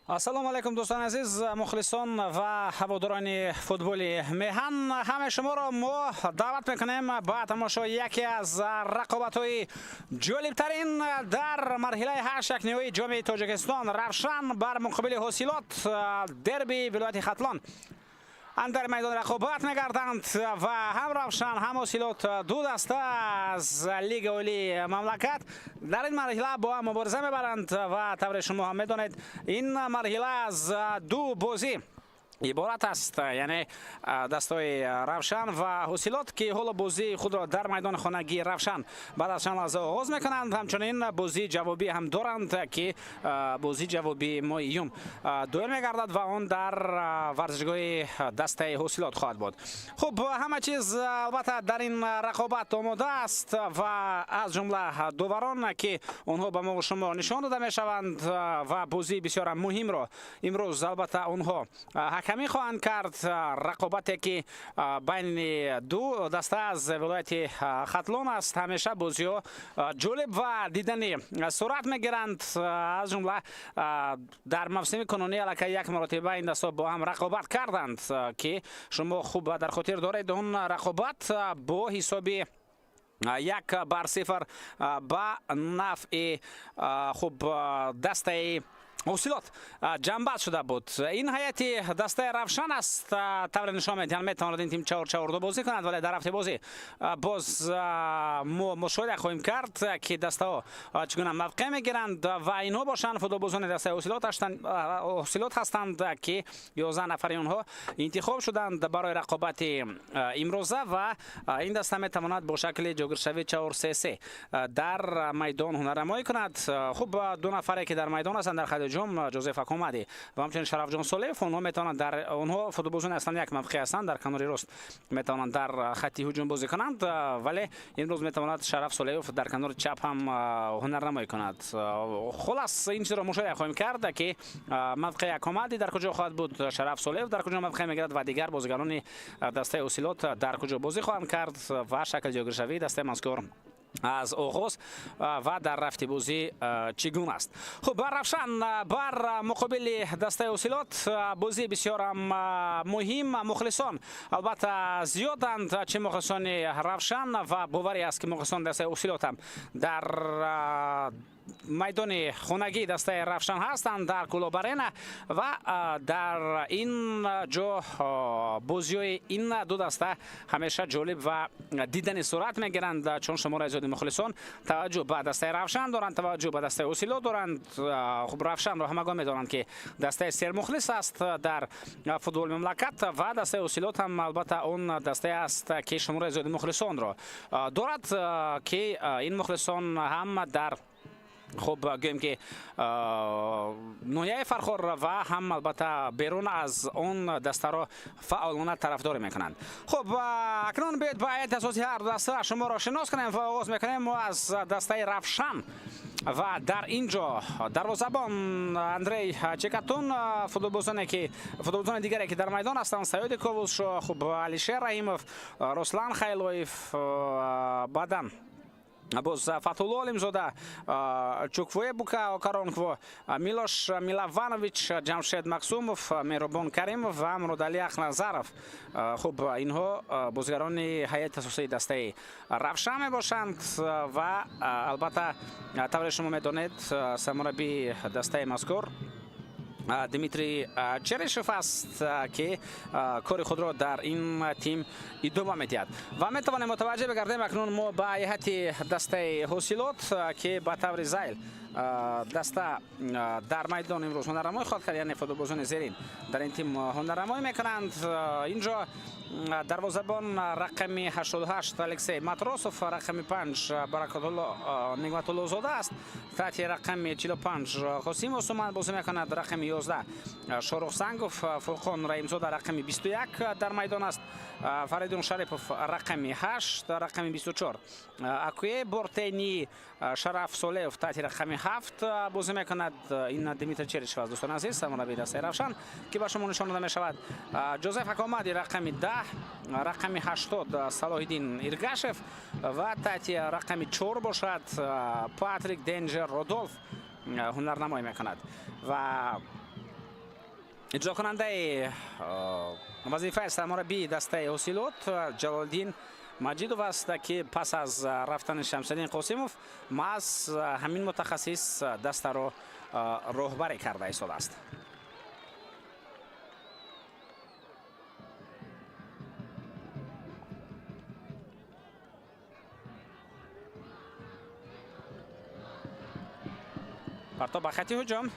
ассалому алейкум дӯстони азиз, мухлисон ва ҳаводорони футболи меҳан, ҳамаи шуморо мо даъват мекунем ба тамошои яке аз рақобатҳои ҷолибтарин дар марҳилаи 8-1 ҷоми Тоҷикистон. Равшан бар муқобили Ҳосилот, дерби вилояти Хатлон дар майдони рақобат мегарданд ва ҳам Равшан, ҳам Ҳосилот ду даста аз Лигаи олии мамлакат дар ин марҳила бо ҳам мубориза мебаранд ва тавре шумо ҳам медонед, ин марҳила аз ду бозӣ иборат аст, яъне дастаи Равшан ва Ҳосилот ки ҳоло бозии худро дар майдони хонагии Равшан баъд аз чанд лаҳза оғоз мекунанд. Ҳамчунин бозии ҷавобӣ ҳам доранд ки бозии ҷавобии моҳи июн дуэл мегардад ва он дар варзишгоҳи дастаи Ҳосилот хоҳад буд. Хуб, ҳама чиз албатта дар ин рақобат омода аст ва аз ҷумла дуварон ки онҳо ба мо шумо нишон дода мешаванд ва бозии бисёр муҳимро имрӯз албатта онҳо ҳакамӣ хоҳанд кард. Рақобате ки байни ду даста аз вилояти Хатлон аст. Ҳамеша бозиҳо ҷолиб ва диданӣ сурат мегиранд. аз ҷумла дар мавсими кунунӣ аллакай як маротиба ин даста бо ҳам рақобат карданд ки шумо хуб дар хотир доред. Он рақобат бо ҳисоби 1-0 ба нафъи хуб дастаи Ҳосилот ҷамъбанд шуда буд. Ин ҳайати дастаи Равшан аст. тавре нишон медиҳанд метавонад ин тим 4-4-2 бозӣ кунад, вале дар рафти бозӣ боз мо мушоҳида хоҳем кард ки дастаҳо чӣ гуна мавқеъ мегиранд ва инҳо бошанд футболбозони дастаи Ҳосилот ҳастанд ки 11 нафари онҳо интихоб шуданд барои рақобати имрӯза ва ин даста метавонад бо шакли ҷогиршавӣ 4-3-3 дар майдон ҳунарнамоӣ кунад. Хуб, ду нафаре ки дар майдон ҳастанд дар хати Ҷозеф Акомади ва ҳамчунин Шарафҷон Солеев, онҳо метавонанд дар онҳо футболбозони ҳастанд, як мавқеъ ҳастанд дар канори рост метавонанд дар хати ҳуҷум бозӣ kunанд, вале имрӯз метавонад Шараф Солеев дар канори чап ҳам ҳунарнамоӣ кунад. Холас ин чизро мушоҳида хоҳем кард ки мавқеъи Акомади дар куҷо хоҳад буд, Шараф Солеев дар куҷо мавқеъ мегирад ва дигар бозигарони дастаи Ҳосилот дар куҷо бозӣ хоҳанд кард ва шакли ҷойгиршавии дастаи мазкур аз оғоз ва дар рафти бозӣ чӣ гуна аст. Хуб, Равшан бар муқобили дастаи Ҳосилот бозии бисёр муҳим. Мухлисон албатта зиёданд, чӣ мухлисони Равшан ва боварӣ аст ки мухлисони дастаи Ҳосилот ҳам дар майдони хонагии дастаи Равшан ҳастанд дар Кулобарена ва дар ин ҷо бозиҳои ин ду даста ҳамеша ҷолиб ва диданӣ сурат мегиранд. чун шумора азиёди мухлисон таваҷҷӯҳ ба дастаи Равшан доранд, таваҷҷӯҳ ба дастаи Ҳосилот доранд. хуб, Равшанро ҳамагон медонанд ки дастаи сермухлис аст дар футболи мамлакат ва дастаи Ҳосилот ҳам албатта он дастае аст ки шумора азиёди мухлисонро дорад ки ин мухлисон ҳам дар хуб гӯем ки ноҳияи Фархор ва ҳам албатта берун аз он дастаро фаъолона тарафдорӣ мекунанд. Хуб, акнун биёед ба ҳайати асосии ҳар даста шуморо шинос кунем ва оғоз мекунем мо аз дастаи Равшан ва дар ин ҷо дарвозабон Андрей Чекатун, футболбозони дигаре ки дар майдон ҳастанд, Саёди Ковусшо, хуб, Алишер Раимов, Руслан Хайлоев, баъдан боз Фатҳулло Олимзода, Чуквуе Бука Окаронкво, Милош Милаванович, Ҷамшед Максумов, Меҳрубон Каримов ва Муродали Ахназаров. хуб, инҳо бозигарони ҳайати асосии дастаи Равшан мебошанд ва албатта тавре шумо медонед сармураббии дастаи мазкур Дмитрий Черешев аст ки кори худро дар ин тим идома медиҳад ва метавонем мутаваҷҷеҳ бигардем акнун мо ба ҳайати дастаи Ҳосилот ки ба таври зайл даста дар майдон имрӯз ҳунарнамоӣ хоҳад кард, яъне футболбозони зерин дар ин тим ҳунарнамоӣ мекунанд. ин ҷо дарвозабон рақами 88 Алексей Матросов, рақами 5 Баракатулло Нигматуллозода аст, таҳти рақами 45 Қосим Осуман бозӣ мекунад, рақами 11 Шорӯх Сангов, Фурқон Раимзода рақами 21 дар майдон аст, Фаридун Шарипов рақами 8, рақами 24 Акуе Бортени, Шараф Солеев таҳти рақами 7 бозӣ мекунад. ин Дмитрий Черешев аст, дӯстони азиз, сармураббии дастаи Равшан ки ба шумо нишон дода мешавад. Ҷозеф Акомади рақами 10, рақами 80 Салоҳиддин Иргашев ва таҳти рақами 4 бошад Патрик Денджер Родолф ҳунарнамоӣ мекунад ва اجرا کننده وظیفه سرمربی دسته اوسیلوت جلالدین مجیدوف است که پس از رفتن شمس‌الدین قاسموف محض همین متخصص دسته را راهبری کرده ایستاده است. پرتاب به خط هجوم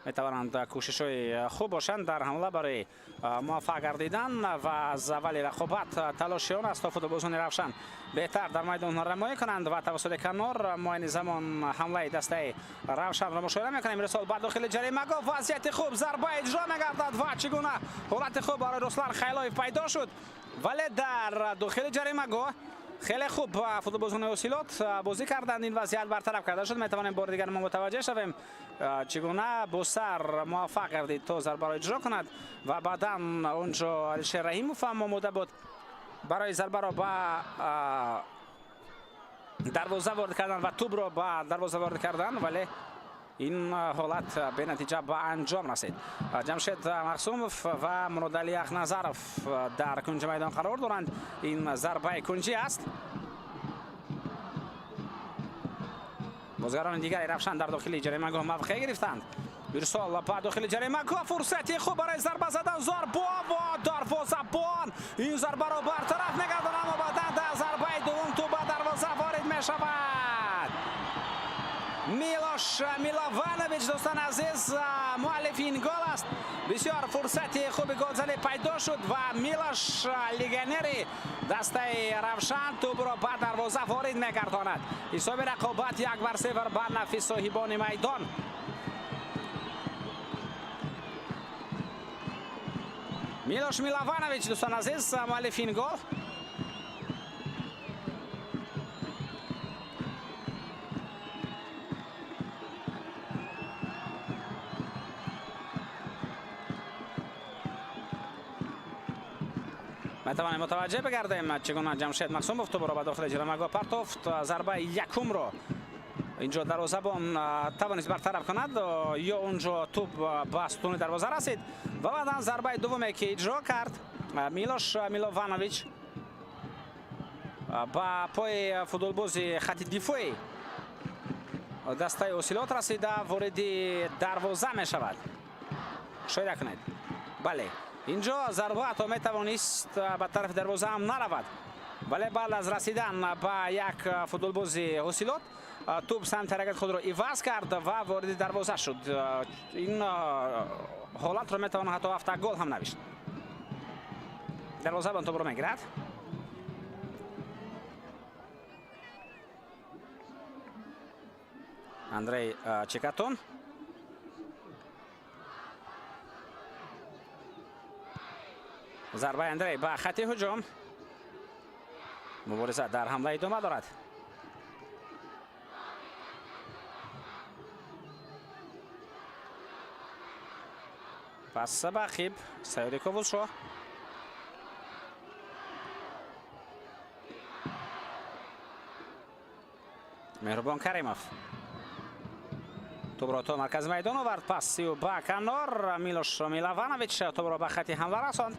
میتوانند کوشش‌های خوب باشند در حمله برای موفق گردیدن و از اول رقابت تلاش آن است تا فوتبالبازان روشن بهتر در میدان رمایی کنند و توسط کنار معاین زمان حمله دسته روشن را مشاهده می‌کنیم. رسال بعد داخل جریمه وضعیت خوب ضربه اجرا می‌گردد و چگونه حالت خوب برای رسلان خیلایف پیدا شد، ولی در داخل جریمه خیلی خوب فوتبالبازان اوسیلوت بازی کردند. این وضعیت برطرف کرده شد. میتوانیم بار دیگر ما متوجه شویم چگونه بوسر موفق گردید تا ضربه را اجرا کند و بعدا اونجا علیشیر رحیموف هم آماده بود برای ضربه را به دروازه وارد کردن و توپ را به دروازه وارد کردن، ولی این حالت به نتیجه به انجام رسید. جمشید مقسوموف و مرادعلی اخنظرف در کنج میدان قرار دارند. این ضربه کنجی است. بازیگران دیگری روشن در داخل جریمه موقع گرفتند. ارسال به داخل جریمه فرصتی خوب برای ضربه زدن. ضربه و دروازه‌بان این ضربه را برطرف می‌گردد، اما بعد در ضربه دوم توپ به دروازه وارد می‌شود. میلوش میلوانویچ دوستان عزیز مؤلف این گل است. بسیار فرصتی خوب گلزنی پیدا شد و میلوش لیگنری دسته روشن توپ را به دروازه وارد می‌گرداند. حساب رقابت 1-0 به نفع صاحبان میدان. میلوش میلوانویچ دوستان عزیز مؤلف این گل. میتوانیم متوجه بگردیم چگونه جمشید مقسوموف توپ را به داخل جریمه پرتافت. ضربه یکم را اینجا دروازه‌بان توانست برطرف کند یا اونجا توپ به ستون دروازه رسید و بعدا ضربه دومی که اجرا کرد میلوش میلوانویچ با پای فوتبالباز خط دفاعی دسته اوسیلوت رسیده وارد دروازه می شود. شاید کنید بله اینجا ضربه تا می توانست به طرف دروازه هم نرود، ولی بعد از رسیدن به یک فوتبالباز اوسیلوت توپ سمت حرکت خود را عوض کرد و وارد دروازه شد. این حالت را می توان حتی 7 گل هم نوشت. دروازه بان توپ را میگیرد. اندری چیکاتون ضربه اندری به خط هجوم. مبارزه در حمله ادامه دارد. پس به عقب سیاری کوولشو. مهربان کریموف توپ را تا مرکز میدان آورد. پس و به کنار میلوش میلوانویچ توپ را به خط حمله رساند.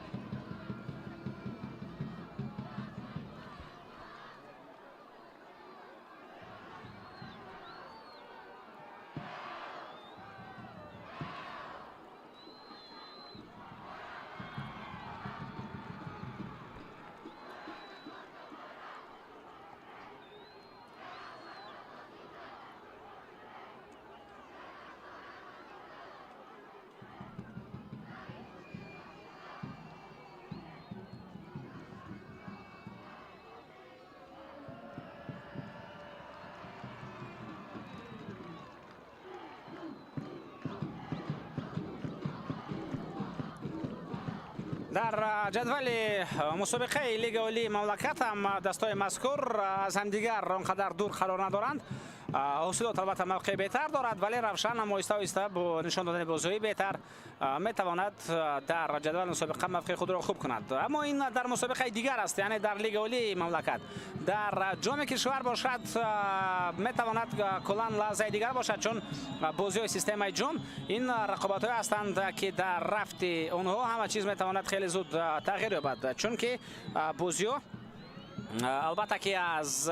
در جدول مسابقه لیگ عالی مملکت هم دستای مذکور از همدیگر آنقدر دور قرار ندارند. حاصلات البته موقع بهتر دارد، ولی روشن آهسته آهسته با نشان دادن بازی بهتر میتواند در جدول مسابقه موقع خود را خوب کند. اما این در مسابقه دیگر است، یعنی در لیگ اولی مملکت. در جام کشور باشد میتواند کلا لحظه دیگر باشد، چون بازی های سیستم جام این رقابت های هستند که در رفت اونها همه چیز میتواند خیلی زود تغییر یابد، چون که بازی ها البته که از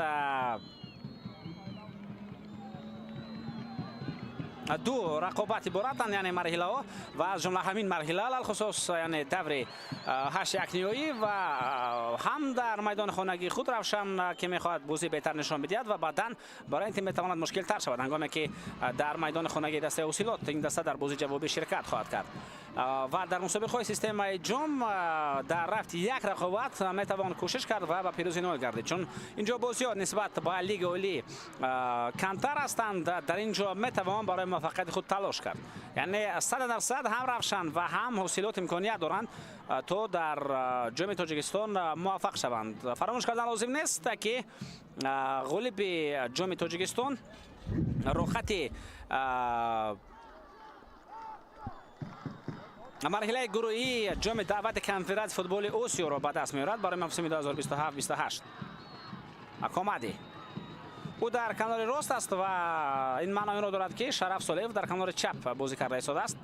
دو رقابت عبارتند، یعنی مرحله ها و از جمله همین مرحله خصوص یعنی دور 8-1 نهایی و هم در میدان خانگی خود روشن که میخواهد بازی بهتر نشان بدهد و بعدا برای این تیم میتواند مشکل تر شود هنگامی که در میدان خانگی دسته حاصلات این دسته در بازی جوابی شرکت خواهد کرد. و در مسابقه سیستم جام در رفت یک رقابت میتوان کوشش کرد و به پیروزی نائل گردید، چون اینجا بازی ها نسبت به لیگ اولی کمتر هستند. در اینجا میتوان برای موفقیت خود تلاش کرد، یعنی 100% هم روشن و هم حاصلات امکانیت دارند تو در جام تاجیکستان موفق شوند. فراموش کردن لازم نیست که غالب جام تاجیکستان روخت مرحله گروهی جام دعوت کنفرانس فوتبال آسیا را به دست می‌آورد برای موسم 2027-28. اکامدی او در کنار راست است و این معنی را دارد که شرف سالیف در کنار چپ بازی کرده ایستاده است.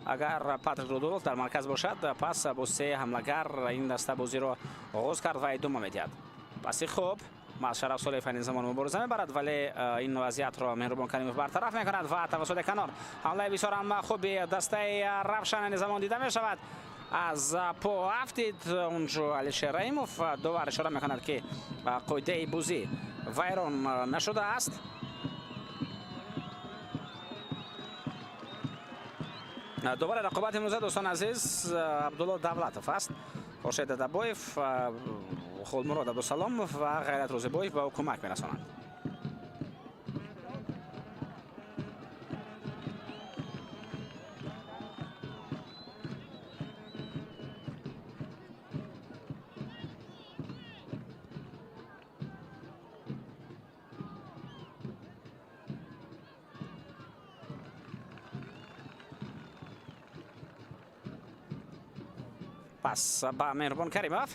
اگر پاتریک رودولف در مرکز باشد پس با سه حمله‌گر این دسته بازی را آغاز کرد و ادامه می‌دهد. پس خوب شرف سالیف این زمان مبارزه می‌برد، ولی این وضعیت را مهربان کریموف برطرف می‌کند و توسط کنار حمله بسیار هم خوب دسته روشن زمان دیده می‌شود. از پا افتید اونجا علیشیر رحیموف دوباره اشاره می‌کند که قاعده بازی ویران نشده است. دوباره رقابت امروز دوستان عزیز عبدالله دولتوف است، خورشید دبایف، خالمراد عبدالسلاموف و غیرت روزبایف به او کمک می‌رسانند. پس با مهربان کریموف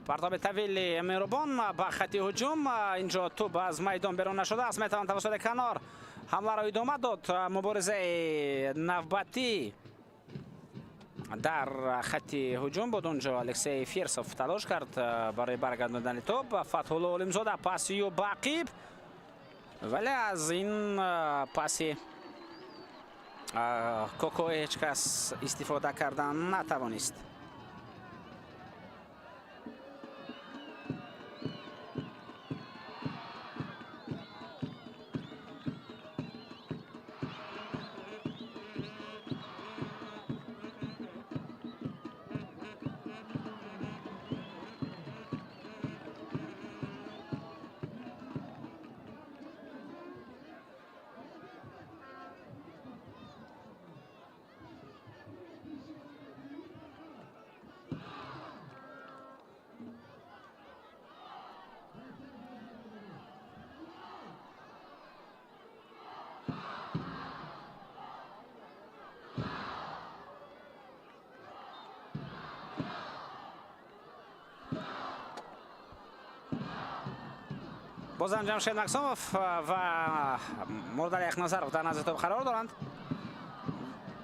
پرتاب طویل مهربان با خط هجوم، اینجا توپ از میدان بیرون نشده است، میتوان توسط کنار حمله را ادامه داد. مبارزه نوبتی در خط هجوم بود، اونجا الکسی فیرسوف تلاش کرد برای برگرداندن توپ. فتح الله علمزاده پاسی و باقیب، ولی از این پاسی کوکو هیچ کس استفاده کردن نتوانست. بازم جمشید مکسوموف و مورد یک نظر در نزد توپ قرار دارند.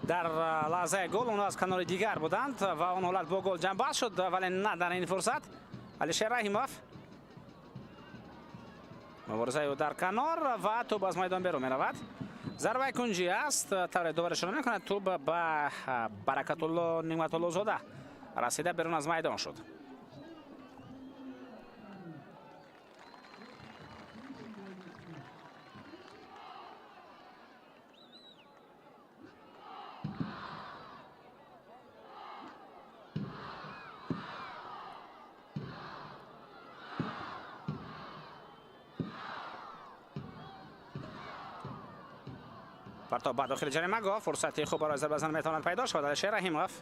در لحظه گل اونها از کنار دیگر بودند و اون حالت با گل جنب بست شد، ولی نه در این فرصت علیشیر رحیموف مبارزه او در کنار و توپ از میدان بیرون میرود. ضربه کنجی است، طور دوباره شروع میکند، توپ به برکت الله نعمت الله زاده رسیده بیرون از میدان شد. پرتاب بعد داخل جریمه گاه فرصتی خوب برای ضربه بزنی میتواند پیدا شود. علیشیر رحیموف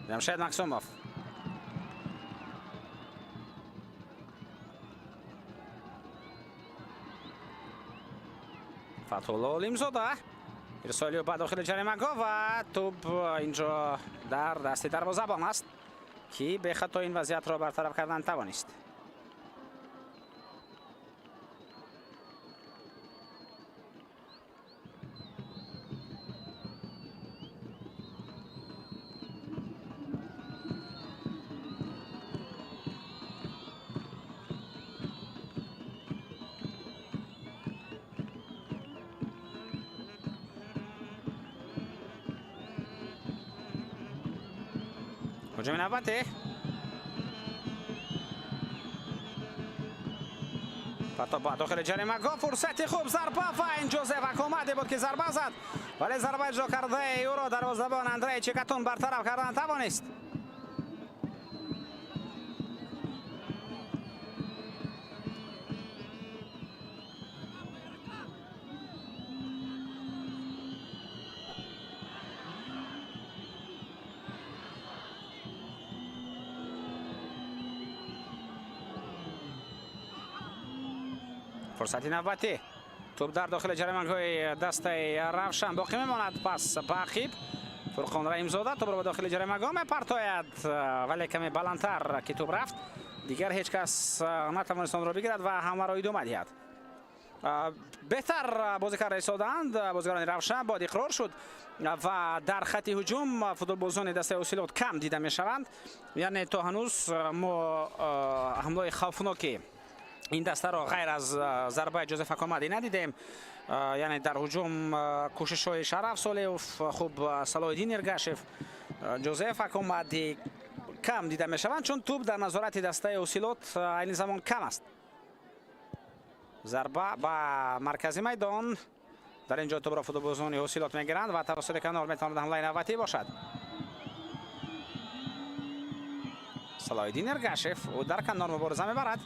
جمشید مکسوموف фатҳулло олимзода ирсолиё ба дохили ҷаримагоҳ ва тӯб инҷо дар дасти дарвозабон аст ки бехато ин вазъиятро бартараф кардан тавонист. ҳуҷуми навбатӣ фато ба дохили ҷаримагоҳ фурсати хуб зарба ва ин ҷозеф акомаде буд ки зарба зад вале зарба иҷро кардаи ӯро дарвозабон Андрей Чикатун бартараф кардан тавонист. фурсати навбатӣ тӯб дар дохили ҷаримагоҳи дастаи равшан боқӣ мемонад. Пас баъқиб Фурқон Раимзода тӯбро ба дохили ҷаримагоҳ мепартояд вале каме баландтар ки тӯб рафт дигар ҳеҷ кас натавонист онро бигирад ва ҳамаро идома диҳад. беҳтар бозикар истодаанд бозигарони равшан бод иқрор шуд ва дар хати ҳуҷум футболбозони дастаи Осилот кам дида мешаванд. яъне то ҳанӯз мо ҳамлои хавфноки ин дастаро ғайр аз зарбаи Ҷозеф Акомади надидем. яъне дар ҳуҷум кӯшишҳои Шараф Солеев, хуб Салоҳиддин Эргашев, Ҷозеф Акомади кам дида мешаванд, чун тӯб дар назорати дастаи Осилот айни замон кам аст. зарба ба маркази майдон дар ин ҷо тӯбро футболбозони Осилот мегиранд ва тавассути канор метавонад ҳамлаи навбатӣ бошад. Салоҳиддин Эргашев ӯ дар канор мубориза мебарад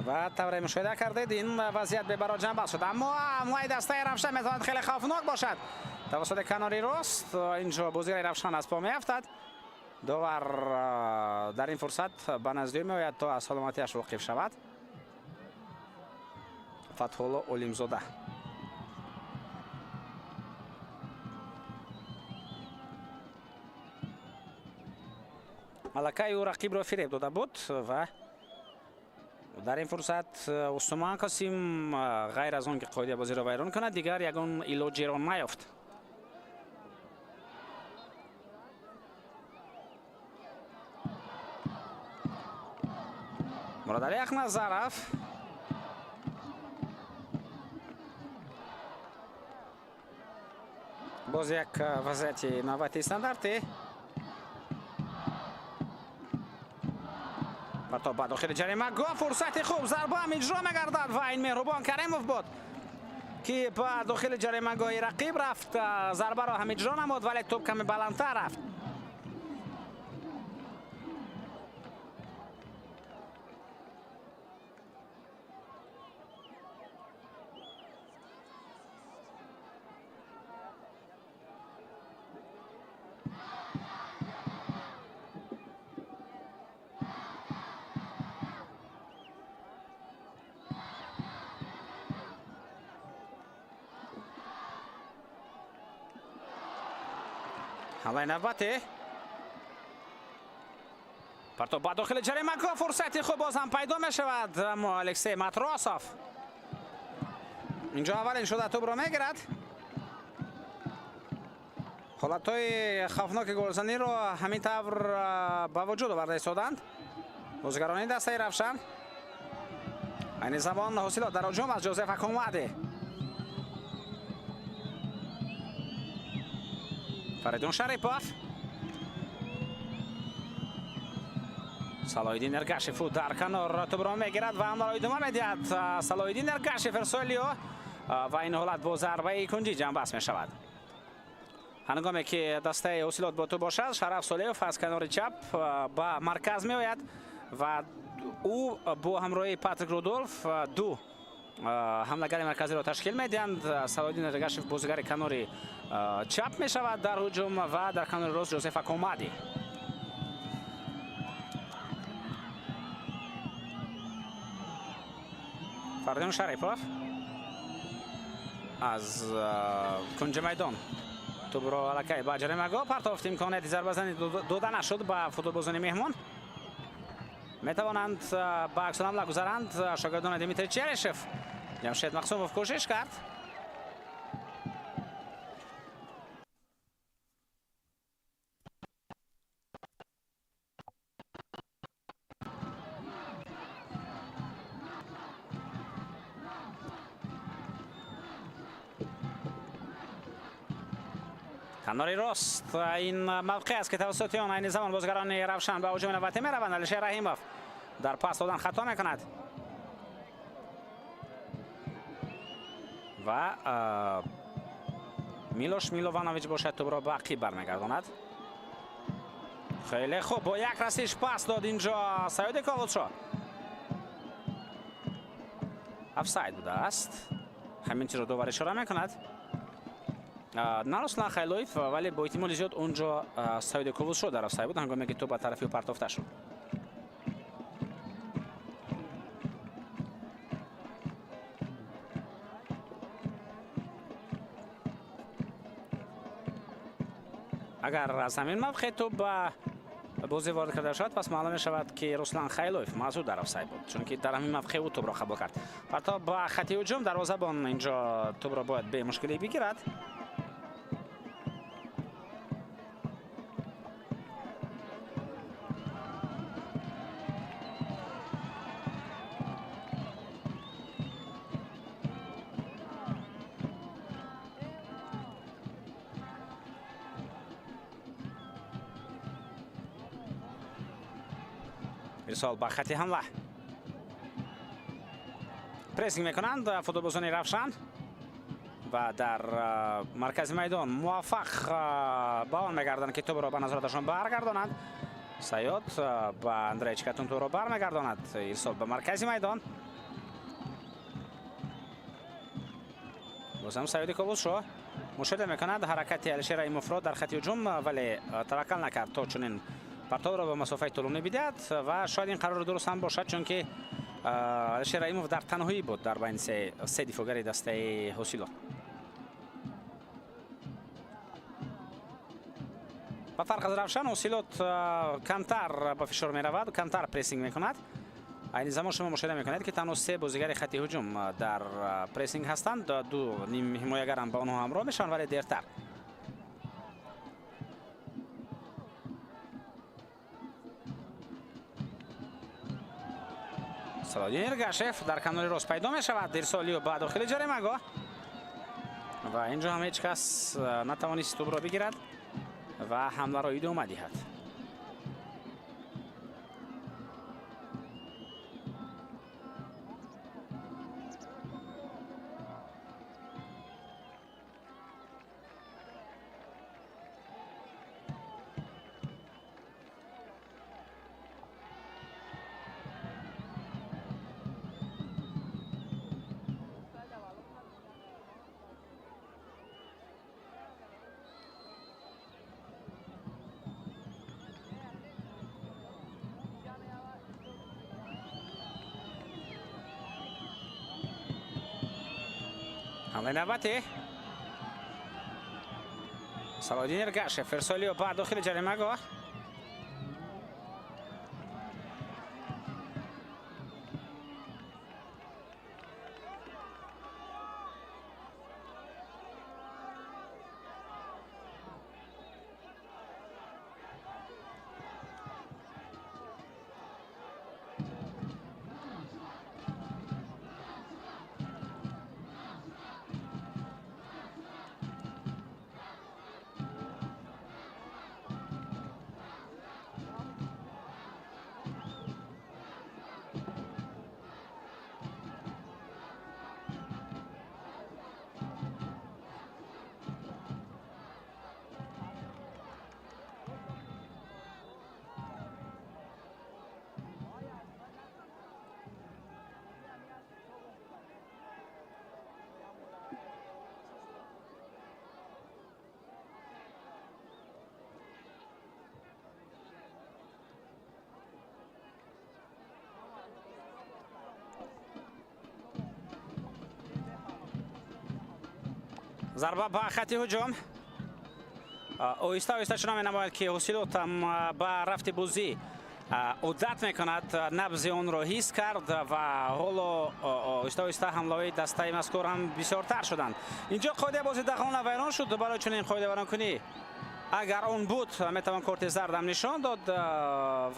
ва тавре мушоҳида кардед ин вазъият бебаро ҷанбал шуд, аммо ҳамлаи дастаи Равшан метавонад хеле хавфнок бошад. тавассути канори рост ин ҷо бозигари Равшан аз по меафтад. довар дар ин фурсат ба наздиҳо меояд то аз саломатиаш воқиф шавад. Фатҳулло Олимзода аллакай ӯ рақибро фиреб дода буд ва дар ин фурсат Усман Қосим ғайр аз он ки қоидаи бозиро вайрон кунад дигар ягон илоҷеро наёфт. Мурадали Ахназаров боз як вазъияти навбати стандартӣ. фато ба дохили ҷаримагоҳ фурсати хуб зарба ҳам иҷро мегардад ва ин Меҳрубон Каримов буд ки ба дохили ҷаримагоҳи рақиб рафт. зарбаро ҳам иҷро намуд вале тӯб каме баландтар рафт. ҳамлаи навбатӣ парто ба дохили ҷаримагоҳ фурсати хуб боз ҳам пайдо мешавад, аммо Алексей Матросов инҷо аввалин шуда тӯбро мегирад. ҳолатҳои хавфноки голзаниро ҳамин тавр ба вуҷуд оварда истоданд бозигарони дастаи Равшан. айни замон ҳосилот дар ҳуҷум аз Ҷозеф Акомади. Фаридун Шарипов, Салоҳиддин Эргашев дар канор тӯбро мегирад ва ҳамаро идома медиҳад. Салоҳиддин Эргашев Эрсолиё ва ин ҳолат бо зарбаи кунҷӣ ҷанбаст мешавад. ҳангоме ки дастаи Осилот бо тӯб бошад, Шараф Солеев аз канори чап ба марказ меояд ва ӯ бо ҳамроҳии Патрик Рудольф ду ҳамлагари марказиро ташкил медиҳанд. Салоҳиддин Эргашев бозигари канори чап мешавад дар ҳуҷум ва дар канори рост Ҷозеф Акомади. فاردین شریفов از کنج میدان توپ رو الکی با جریمه پرتافت امکانیت ضربه‌زنی داده نشد به فوتبالبازان مهمان. میتوانند به عکس العمل گذارند. شاگردان دیمیتری چریشف جمشید مقسوموف کوشش کرد. کناری راست این موقع است که توسط آن این زمان بازیگران روشن به هجوم نوبتی میروند. علیشیر رحیموف در پاس دادن خطا میکند و میلوش میلووانویچ باشد توپ را به عقب برمیگرداند. خیلی خوب با یک رسیش پاس داد اینجا سعید کاوچا. افساید بوده است. همین چیز را دوباره اشاره میکند. نه رسلان خیلویف ولی با احتمال زیاد اونجا سعید کووچا در افساید بود هنگامی که توپ به طرفی پرتافته شد. اگر از همین موقع توپ به بازی وارد کرده شد پس معلوم می شود که رسلان خیلویف معذور در افساید بود چون که در همین موقع او توپ را قبول کرد. پرتاب با خط هجوم دروازه‌بان اینجا توپ را باید به مشکلی بگیرد. ارسال به خط حمله پرسینگ میکنند فوتبالبازان روشن و در مرکز میدان موفق به آن میگردند که توپ را به نظارتشان برگردانند. سیاد به اندری چکتون توپ را برمیگرداند. ارسال به مرکز میدان بازم سعید کووچا مشاهده میکند حرکت علیشیر رحیموف را در خط هجوم ولی توکل نکرد تا چنین پرتاب را به مسافت طولانی بدهد و شاید این قرار درست هم باشد چون که علیشیر رحیموف در تنهایی بود در بین سه دفاعگر دسته اوسیلوت. با فرق از روشن اوسیلوت کمتر به فشار می رود کمتر پرسینگ می کند. این زمان شما مشاهده می کنید که تنها سه بازیگر خط هجوم در پرسینگ هستند. دو نیم حمایتگر هم با آنها همراه میشن ولی دیرتر. سلادین ارگاشف در کنار راست پیدا می شود. ارسالی و بعد داخل جریمه و اینجا هم هیچ کس نتوانست توپ را بگیرد و حمله را ادامه دهد. حمله نوبتی سلادین ارگاشف ارسالی و بعد داخل جریمه ضربه به خط هجوم. آهسته آهسته چنان می‌نماید که حسیلوت به رفت بازی عادت میکند، نبض اون را حس کرد و حالا آهسته آهسته حمله‌های دسته مذکور هم بسیارتر شدند. اینجا قاعده بازی دقیقاً ویران شد. برای چنین قاعده ویران کنی اگر اون بود میتوان کارت زرد هم نشان داد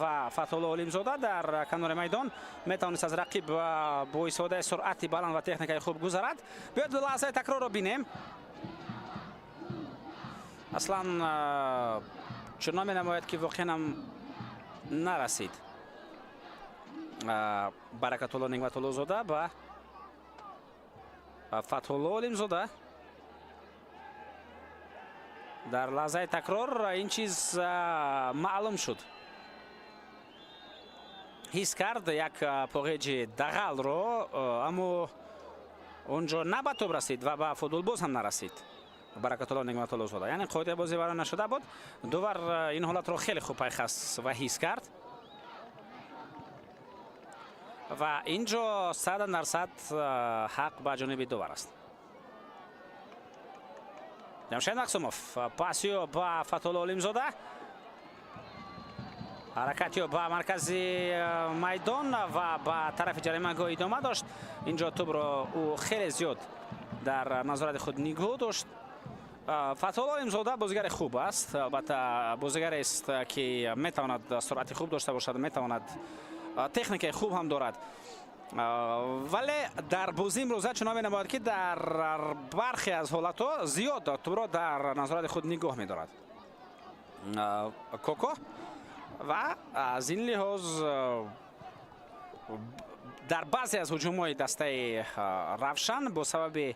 و فتح‌الله علیم‌زاده در کنار میدان میتوانست از رقیب با استفاده سرعت بلند و تکنیک خوب گذرد. بیاید لحظه تکرار رو بینیم. اصلا چنان می‌نماید که واقعا هم نرسید برکت الله نعمت الله زاده به فتح‌الله علیم‌زاده. در لحظه تکرار این چیز معلوم شد. حس کرد یک پاگیج دغل رو، اما اونجا نه به توپ رسید و به فوتبال باز هم نرسید برکت الله نعمت الله زاده. یعنی قاعده بازی ویران نشده بود. دوبار این حالت رو خیلی خوب پیخست و حس کرد و اینجا 100% حق به جانب دوبار است. جمشید مقسوموف پاسیو با فتح‌الله علیم‌زاده، حرکتی به مرکزی میدان و به طرف جریمه گاه ادامه داشت. اینجا توپ را او خیلی زیاد در نظارت خود نگاه داشت. فتح‌الله علیم‌زاده بازیگر خوب است، البته بازیگر است که میتواند سرعت خوب داشته باشد، میتواند تکنیک خوب هم دارد، ولی در بازی امروزه چنان می‌نماید که در برخی از حالت‌ها زیاد توپ را در نظارت خود نگاه می‌دارد کوکو و از این لحاظ در بعضی از هجوم‌های دسته روشن با سبب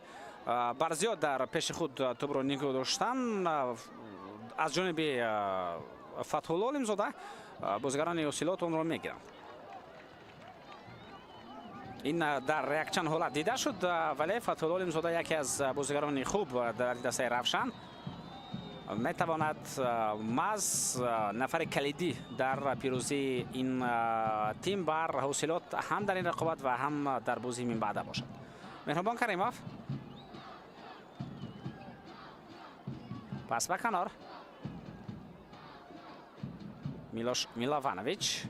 برزیاد در پیش خود توپ را نگاه داشتن از جانب فتح‌الله علیم‌زاده بازیگران اوسیلات اون را می‌گیرند. این در یک چند حالت دیده شد، ولی فتح‌الله علیم‌زاده یکی از بازیگران خوب در دسته روشن میتواند محض نفر کلیدی در پیروزی این تیم بر حاصلات هم در این رقابت و هم در بازی من بعد باشد. مهربان کریموف پس به کنار میلوش میلوانویچ،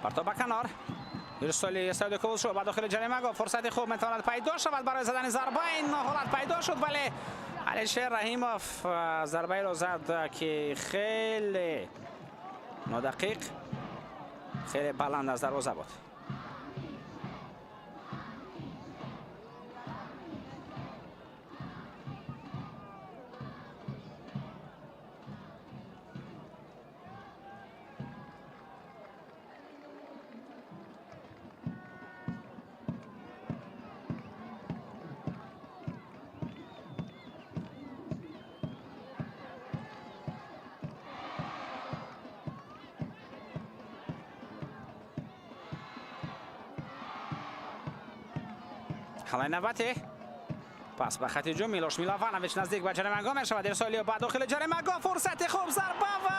پرتاب به کنار ارسالی استاد کولشو با داخل جریمه گفت فرصت خوب میتواند پیدا شود برای زدن ضربه. این حالت پیدا شد ولی علیشیر رحیموف ضربه را زد که خیلی نادقیق، خیلی بلند از دروازه بود. حالا نوبتی پس به خط هجوم میلوش میلوانویچ نزدیک به جریمه گاه میشود. ارسالی با داخل جریمه گاه فرصت خوب، ضربه و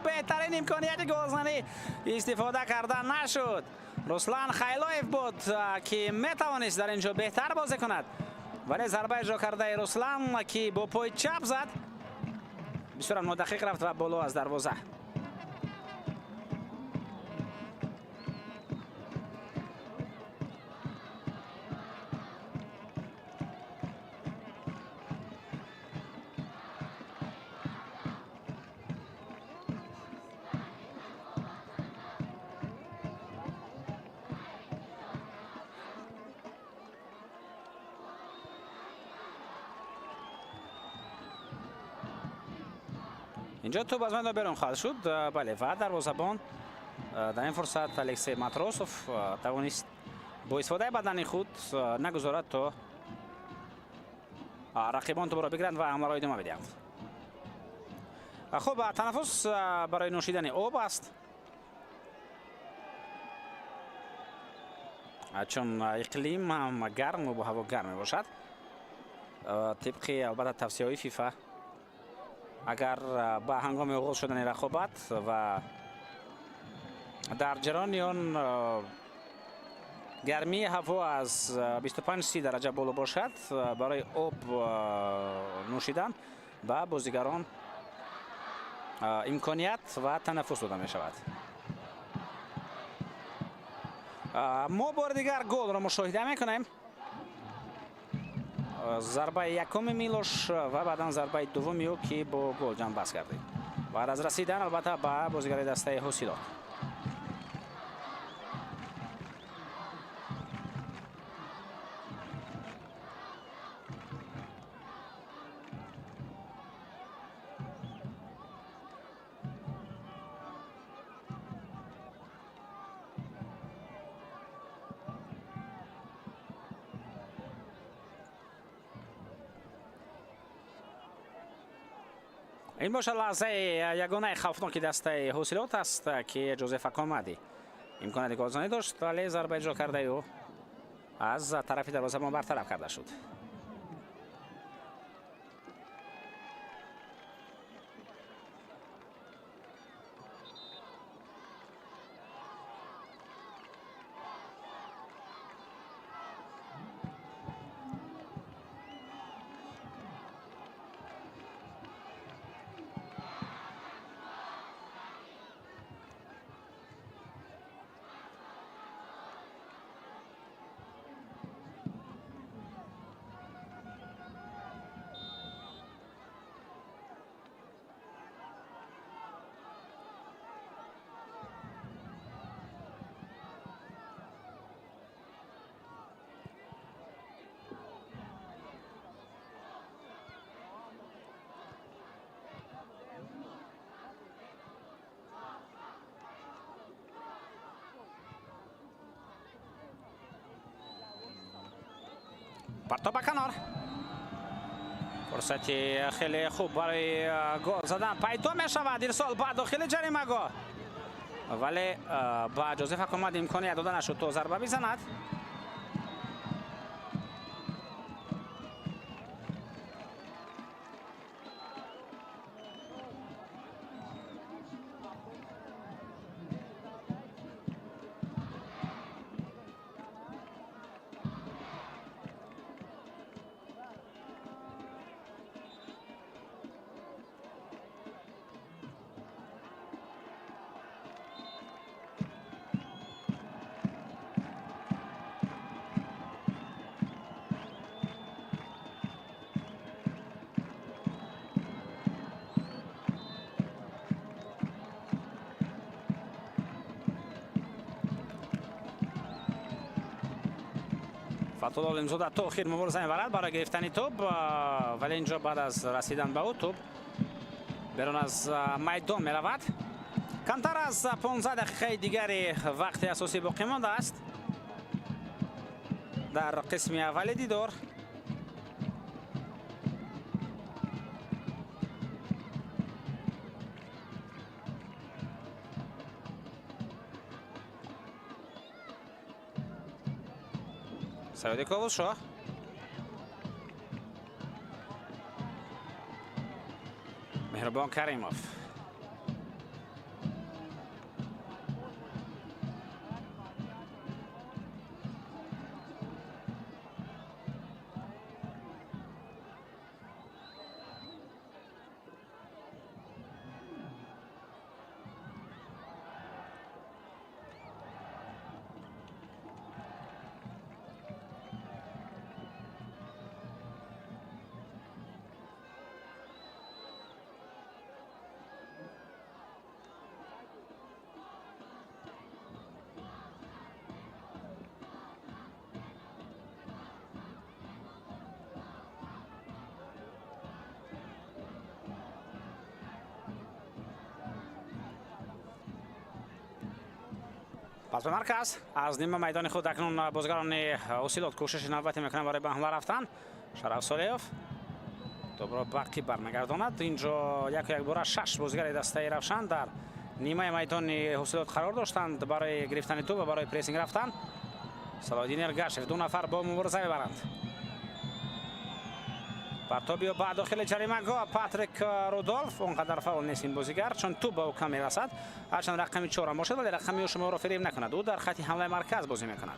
بهترین امکانیت گلزنی استفاده کردن نشد. رسلان خیلایف بود که میتوانست در اینجا بهتر بازی کند، ولی ضربه اجرا کرده رسلان که با پای چپ زد بسیار نادقیق رفت و بالا از دروازه. اینجا توپ از میدان بیرون خواهد شد. بله و دروازه‌بان در این فرصت الکسی ماتروسوف توانست با استفاده بدنی خود نگذارد تا رقیبان توپ را بگیرند و حمله را ادامه بدهند. خب تنفس برای نوشیدن آب است، چون اقلیم هم گرم و با هوا گرم باشد. طبق البته توصیه‌های فیفا اگر به هنگام آغاز شدن رقابت و در جریان آن گرمی هوا از 25-30 درجه بالا باشد، برای آب نوشیدن به بازیگران امکانیت و تنفس داده می شود. ما بار دیگر گل را مشاهده میکنیم. ضربه یکم میلوش و بعدا ضربه دومی او که با گل جمع بست کرده. بعد از رسیدن البته به بازیگر دسته حسیلات. این باشه لحظه یگانه خوفناک دسته حسیلات است که جوزف اکامدی امکانات گلزنی داشت، ولی ضربه اجرا کرده او از طرف دروازه‌بان برطرف کرده شد. پرتاب کنار، فرصتی خیلی خوب برای گل زدن پیدا می شود. ارسال بعد داخل جریمه گاه، ولی با جوزف اکامدی امکانیت داده نشد تا ضربه بزند. فتوح العلمزاده تا آخر مبارزه میبرد برای گرفتن توپ، ولی اینجا بعد از رسیدن به او توپ بیرون از میدان میرود. کمتر از 15 دقیقه دیگری وقت اساسی باقی مانده است در قسم اول دیدار. سعید کاوش‌شاه مهربان کریموف پس به مرکز از نیم میدان خود اکنون بازیگران حسیلات کوشش نوبتی میکنن برای به حمله رفتن. شرف سالیوف توپ را باقی برمیگرداند. اینجا یک بار 6 بازیگر دسته رفشن در نیمه میدان حسیلات قرار داشتند برای گرفتن توپ و برای پریسینگ رفتن. صلاح‌الدین ارگشف دو نفر با مبارزه میبرند. پرتابی با داخل جریمه‌گاه پاتریک رودولف اونقدر فاول نیست این بازیگر چون توپ به او کم میرسد هرچند رقمی 4 باشد ولی رقمی شما را فریب نکند او در خط حمله مرکز بازی میکند.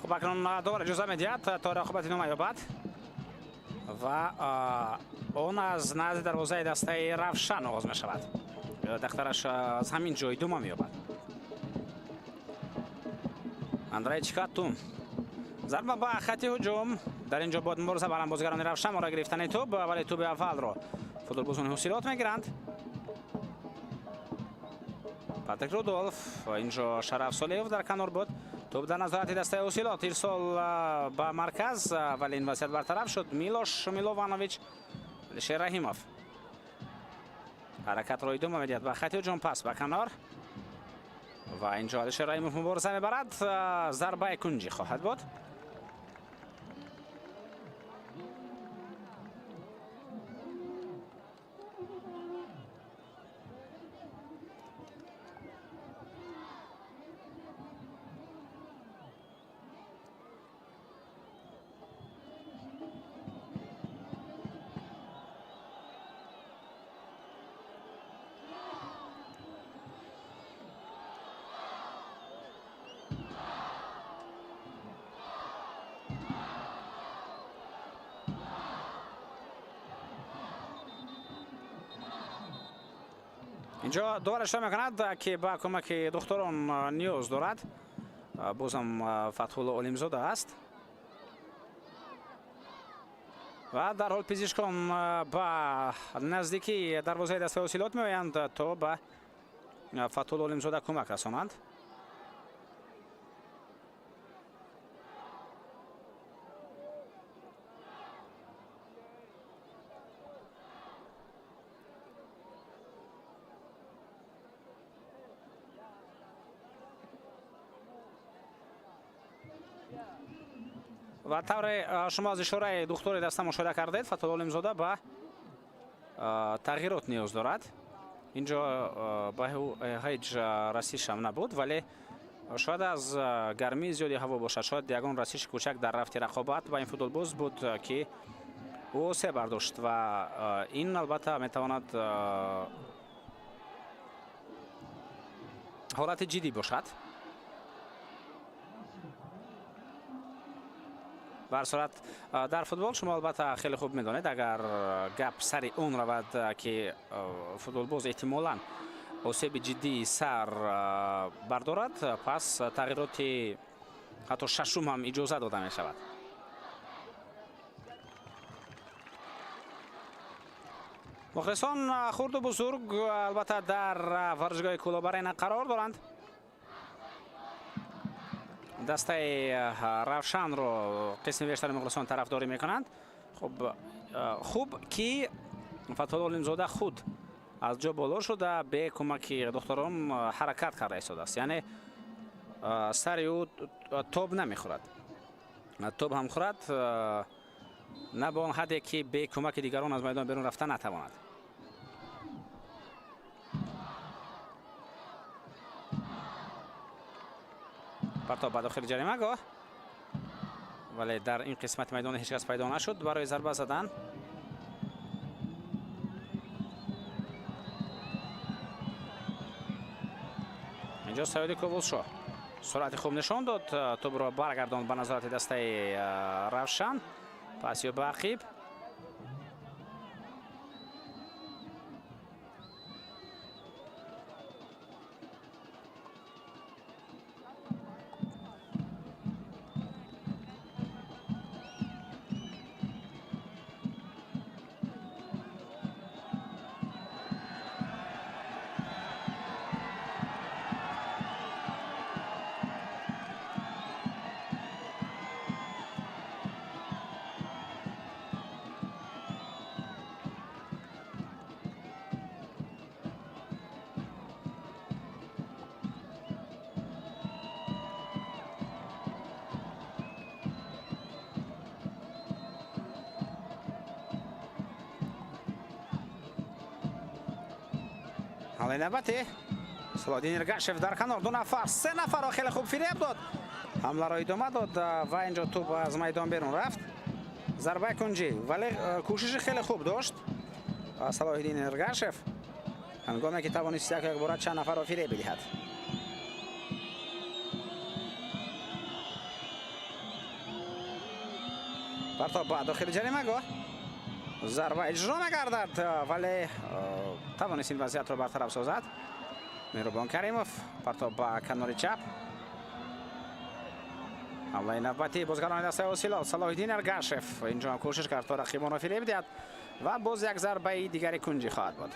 خب اکنون دوباره اجازه میدهد تا رقابت نام یابد و اون از نزد دروازه دسته روشن آغاز می شود. دخترش از همین جای دوم مییابد. اندرای چیکاتو ضربه به خط هجوم در اینجا بود مبارزه برای بازیگران روشن را گرفتن توپ ولی توپ اول را فوتبالبازان حسیلات میگیرند. پاتریک رودولف اینجا شرف سالیوف در کنار بود. توپ در نظارت دسته حسیلات ارسال به مرکز ولی این وضعیت برطرف شد. میلوش میلووانویچ شیر رحیموف حرکت را ادامه میدهد به خط هجوم پس به کنار و اینجا شیر رحیموف مبارزه میبرد. ضربه کنجی خواهد بود. اینجا دوباره شروع میکند که با کمک دختران نیاز دارد. بازم فتح‌الله علیمزاده است و در حال پزشکان با نزدیکی دروازه دسته حسیلات میآیند تا به فتح‌الله علیمزاده کمک رسانند. و طور شما از اشاره دکتر دسته مشاهده کردید فتح‌الله علیمزاده به تغییرات نیاز دارد. اینجا به هیچ رسیش هم نبود ولی شاید از گرمی زیادی هوا باشد. شاید یگان رسیش کوچک در رفت رقابت با این فوتبالباز بود که او سه برداشت و این البته میتواند حالت جدی باشد. بر صورت در فوتبال شما البته خیلی خوب میدانید اگر گپ سری اون رود که فوتبالباز احتمالاً آسیب جدی سر بردارد پس تغییرات حتی ششم هم اجازه داده می شود. مخلصان خرد و بزرگ البته در ورزشگاه کلوبرین قرار دارند. دسته روشن رو قسم بیشتر مخلصان طرفداری میکنند. خب خوب که فتح‌الله علیمزاده خود از جا بالا شده به کمک دختران حرکت کرده ایستاده است. یعنی سر او توپ نمیخورد. توپ هم خورد نه به آن حدی که به کمک دیگران از میدان بیرون رفتن نتواند. پرتاب به داخل جریمه گاه، ولی در این قسمت میدان هیچ کس پیدا نشد برای ضربه زدن. اینجا سعید کوولشو سرعت خوب نشان داد، توپ را برگرداند به نظارت دسته روشن. پاسیو به عقیب. حالا نباته صلادین ارگاشف در کنار، دو نفر سه نفر را خیلی خوب فریب داد، حمله را ادامه داد و اینجا توپ از میدان بیرون رفت. ضربه کنجی ولی کوشش خیلی خوب داشت صلاح‌الدین ارگاشف هنگامی که توانست یک بار چند نفر را فریب بدهد. پرتاب به داخل جریمه گاه، ضربه اجرا می‌گردد ولی توانست این وضعیت را برطرف سازد. مهربان کریموف پرتاب به کنار چپ، حمله نوبتی بازیکنان دسته اوسیلال. صلاح‌الدین ارگاشف اینجا کوشش کرد تا رقیبان را فریب دهد و باز یک ضربه دیگری کنجی خواهد بود.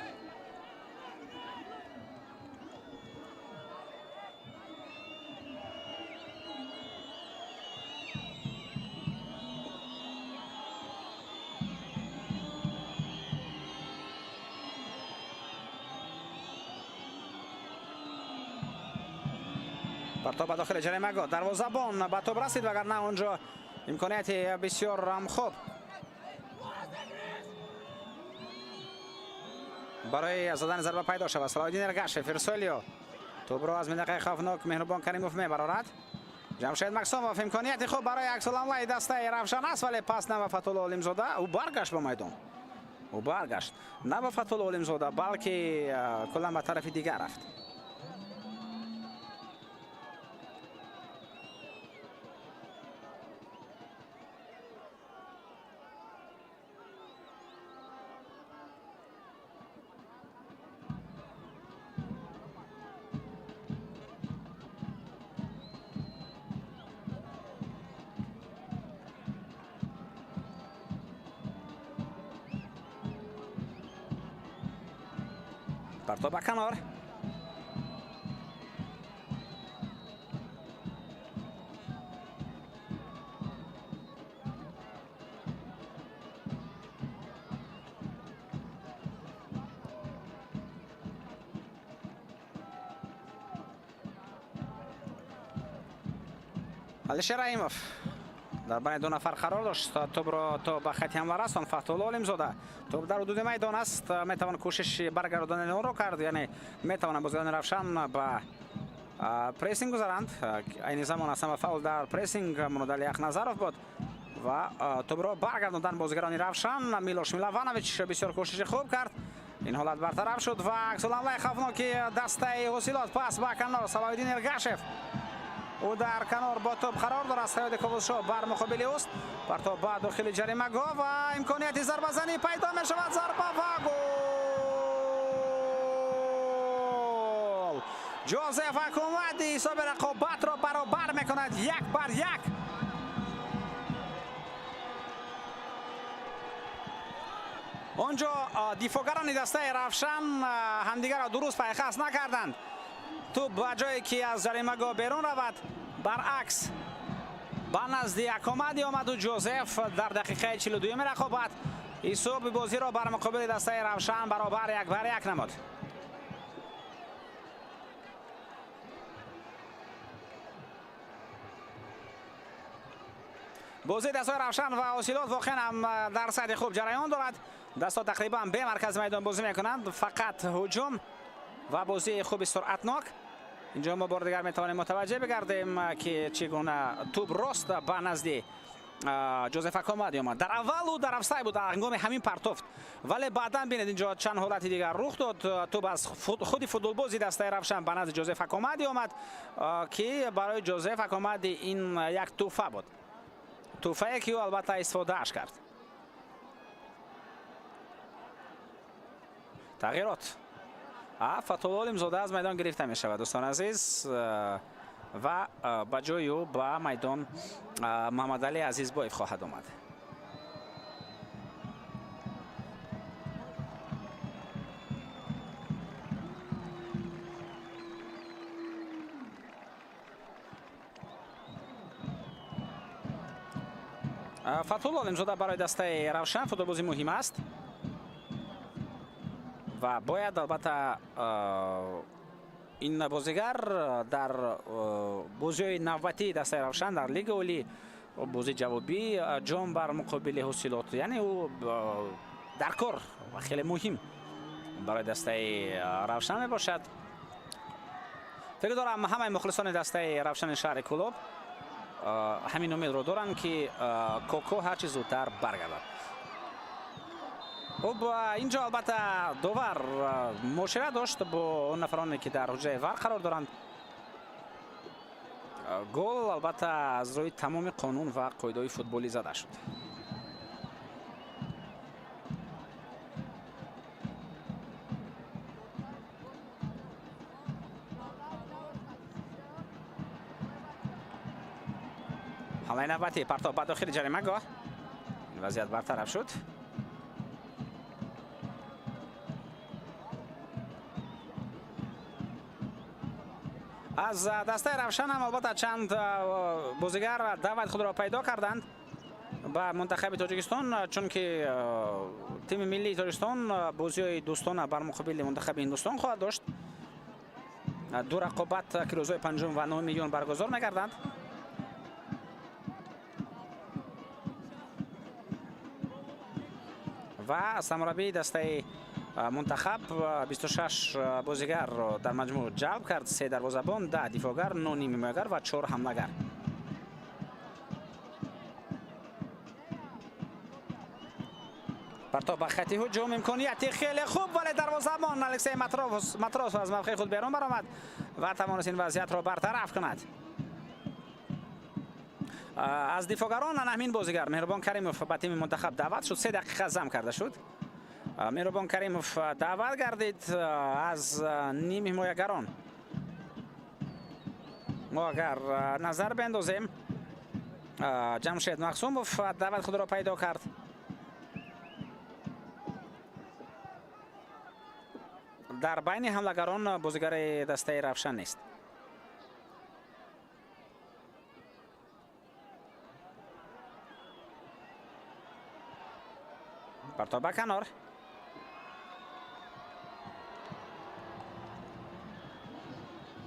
پرتاب داخل جریمه گاه، دروازه‌بان به توپ رسید وگرنه اونجا امکانیت بسیار هم خوب برای زدن ضربه پیدا شود. صلاح‌الدین ارگاشف ارسالیو توپ را از منطقه خوفناک مهربان کریموف میبرد. جمشید مکسوموف امکانیت خوب برای عکس العمل دسته روشن است ولی پس نه به فتح‌الله علیمزاده. او برگشت به میدان، او برگشت نه به فتح‌الله علیمزاده بلکه کلا به طرف دیگر رفت. پرتاب کنار، علیشیر رحیموف در بین دو نفر قرار داشت، توپ را تا به خط حمله رساند. فتح‌الله علیمزاده توپ در حدود میدان است، میتوان کوشش برگرداندن آن را کرد، یعنی میتوان بازیکن روشن به پریسینگ گذارند. این زمان اصلا فاول در پریسینگ مورد یک نظر بود و توپ را برگرداندن بازیگران روشن. میلوش میلوانویچ بسیار کوشش خوب کرد، این حالت برطرف شد و عکس العمل خوفناک دسته اوسیلات. پس به کنار صلاح‌الدین ارگاشف او در کنار با توپ قرار دارد. سعید کوولشو بر مقابل اوست، پرتاب به داخل جریمه گاه و امکانیت ضربه زنی پیدا می شود. ضربه و گل. جوزف حکومتی حساب رقابت را برابر می کند 1-1. اونجا دفاعگران دسته رفشن همدیگر را درست پیخست نکردند. توپ به جایی که از جریمه‌گاه بیرون رود برعکس به نزد اکامادی آمد و جوزف در دقیقه 42 رقابت حساب بازی را بر مقابل دسته رفشن برابر 1-1 نمود. بازی دسته رفشن و اوسیلات واقعا هم در سطح خوب جریان دارد. دستا تقریبا به مرکز میدان بازی میکنند، فقط هجوم و بازی خوب سرعتناک. اینجا ما بار دیگر میتوانیم متوجه بگردیم که چگونه توپ راست به نزد جوزف اکامادی آمد. در اول و در افسای بود در هنگام همین پرتفت، ولی بعدا ببینید اینجا چند حالت دیگر رخ داد. توپ از خود فوتبالبازی دسته رفشن به نزد جوزف اکامادی آمد که برای جوزف اکامادی این یک توفه بود، توفه که او البته استفاده اش کرد. تغییرات فتوال امزاده از میدان گرفته می شود دوستان عزیز و با جای او به میدان محمد علی عزیز بایف خواهد آمد. فتوال امزاده برای دسته روشن فوتبالبازی مهم است و باید البته این بازیگر در بازی نوبتی دسته روشن در لیگ اولی بازی جوابی جام بر مقابل حاصلات، یعنی او در کار و خیلی مهم برای دسته روشن می باشد. فکر دارم همه مخلصان دسته روشن شهر کلوب همین امید رو دارن که کوکو هرچی زودتر برگردد. خب اینجا البته دوور مشاوره داشت با اون نفرانی که در حجره ور قرار دارند. گل البته از روی تمام قانون و قاعده‌های فوتبالی زده شد. حمله نوبتی پرتاب به داخل جریمه‌گاه، وضعیت برطرف شد. از دسته روشن هم البته چند بازیگر دعوت خود را پیدا کردند به منتخب تاجیکستان، چون که تیم ملی تاجیکستان بازی دوستانه بر مقابل منتخب هندوستان خواهد داشت. دو رقابت که روزهای 5 و 9 میلیون برگزار می‌گردند. و سرمربی دسته منتخب 26 بازیگر را در مجموع جلب کرد، 3 دروازه‌بان، 10 دفاعگر، 9 نیمه حمایتگر و 4 حمله‌گر. پرتاب به خط هجوم، امکانیتی خیلی خوب، ولی دروازه‌بان الکسی ماتروس از موقع خود بیرون برآمد و توانست این وضعیت را برطرف کند. از دفاعگران همین بازیگر مهربان کریموف به تیم منتخب دعوت شد، 3 دقیقه زم کرده شد. مهربان کریموف دعوت گردید از نیم حمایتگران. ما اگر نظر بندازیم جمشید مقسوموف دعوت خود را پیدا کرد. در بین حمله‌گران بازیگر دسته روشن نیست. پرتاب به کنار،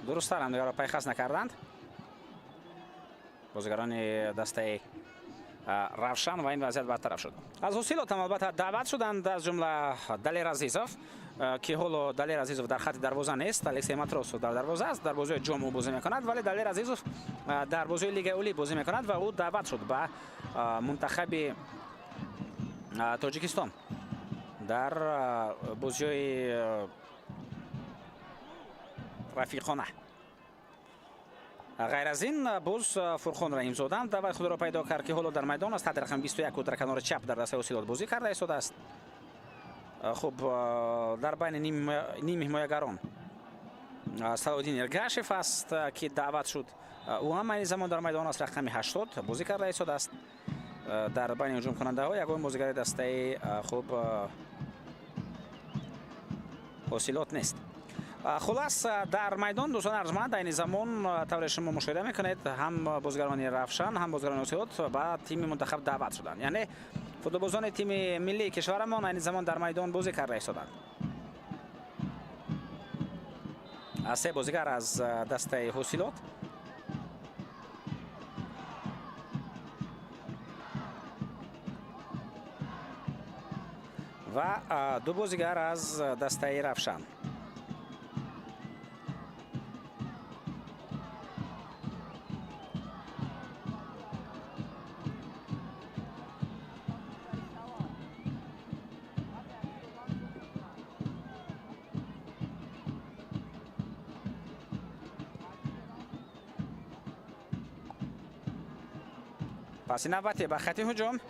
درست تر همدیگر را پیخست نکردند بازیگران دسته روشن و این وضعیت برطرف شد. از حاصلات هم البته دعوت شدند، از جمله دلیر عزیزوف که حالا دلیر عزیزوف در خط دروازه نیست، الکسی ماتروس در دروازه است، در بازی جام او بازی میکند، ولی دلیر عزیزوف در بازی لیگ اولی بازی میکند و او دعوت شد به منتخب تاجیکستان در بازی رفیقانه. غیر از این باز فرخان رحیم‌زاده هم دعوت خود را پیدا کرد که حالا در میدان است، تحت رقم 21 و در کنار چپ در دسته اوسیلات بازی کرده ایستاده است. خب در بین نیم حمایتگران صلاح‌الدین ارگاشف است که دعوت شد، او هم این زمان در میدان است، رقم 80 بازی کرده ایستاده است. در بین هجوم کننده ها یگان بازیگر دسته خوب حاصلات نیست. خلاص در میدان دوستان ارجمند این زمان طور شما مشاهده میکنید هم بازیگران رفشن هم بازیگران حاصلات با تیم منتخب دعوت شدند، یعنی فوتبالبازان تیم ملی کشورمان این زمان در میدان بازی کرده ایستادند. سه بازیگر از دسته حاصلات و دو بازیگر از دسته رفشن. پس نوبتی به خط هجوم،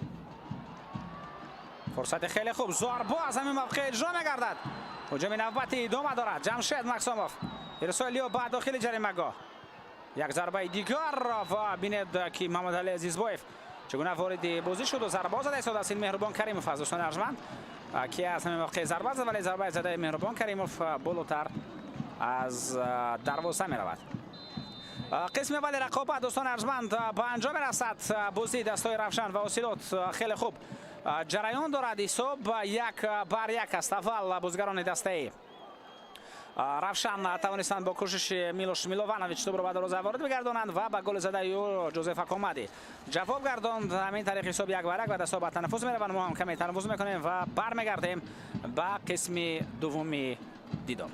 فرصت خیلی خوب، ضربه از همین موقع اجرا می‌گردد. هجوم نوبتی ادامه دارد. جمشید مکسوموف ارسالیو بعد داخل جریمه‌گاه، یک ضربه دیگر و بینید که محمد علی عزیزبایف چگونه وارد بازی شد و ضربه زده است از این مهربان کریموف از دوستان ارجمند که از همین موقع ضربه زد، ولی ضربه زده مهربان کریموف بالاتر از دروازه می‌رود. قسم اول رقابت دوستان ارجمند به انجام رسد. بازی دستای رفشن و حاصلات خیلی خوب جریان دارد. حساب 1-1 است. اول بازیگران دسته رفشن توانستند با کوشش میلوش میلوانویچ توپ را به دروازه وارد بگردانند و به گل زده او جوزف اکومادی جواب گرداند. همین طریق حساب 1-1 و دستا به تنفس میروند. ما هم کمی تنفس میکنیم و برمیگردیم به قسم دومی دیدار.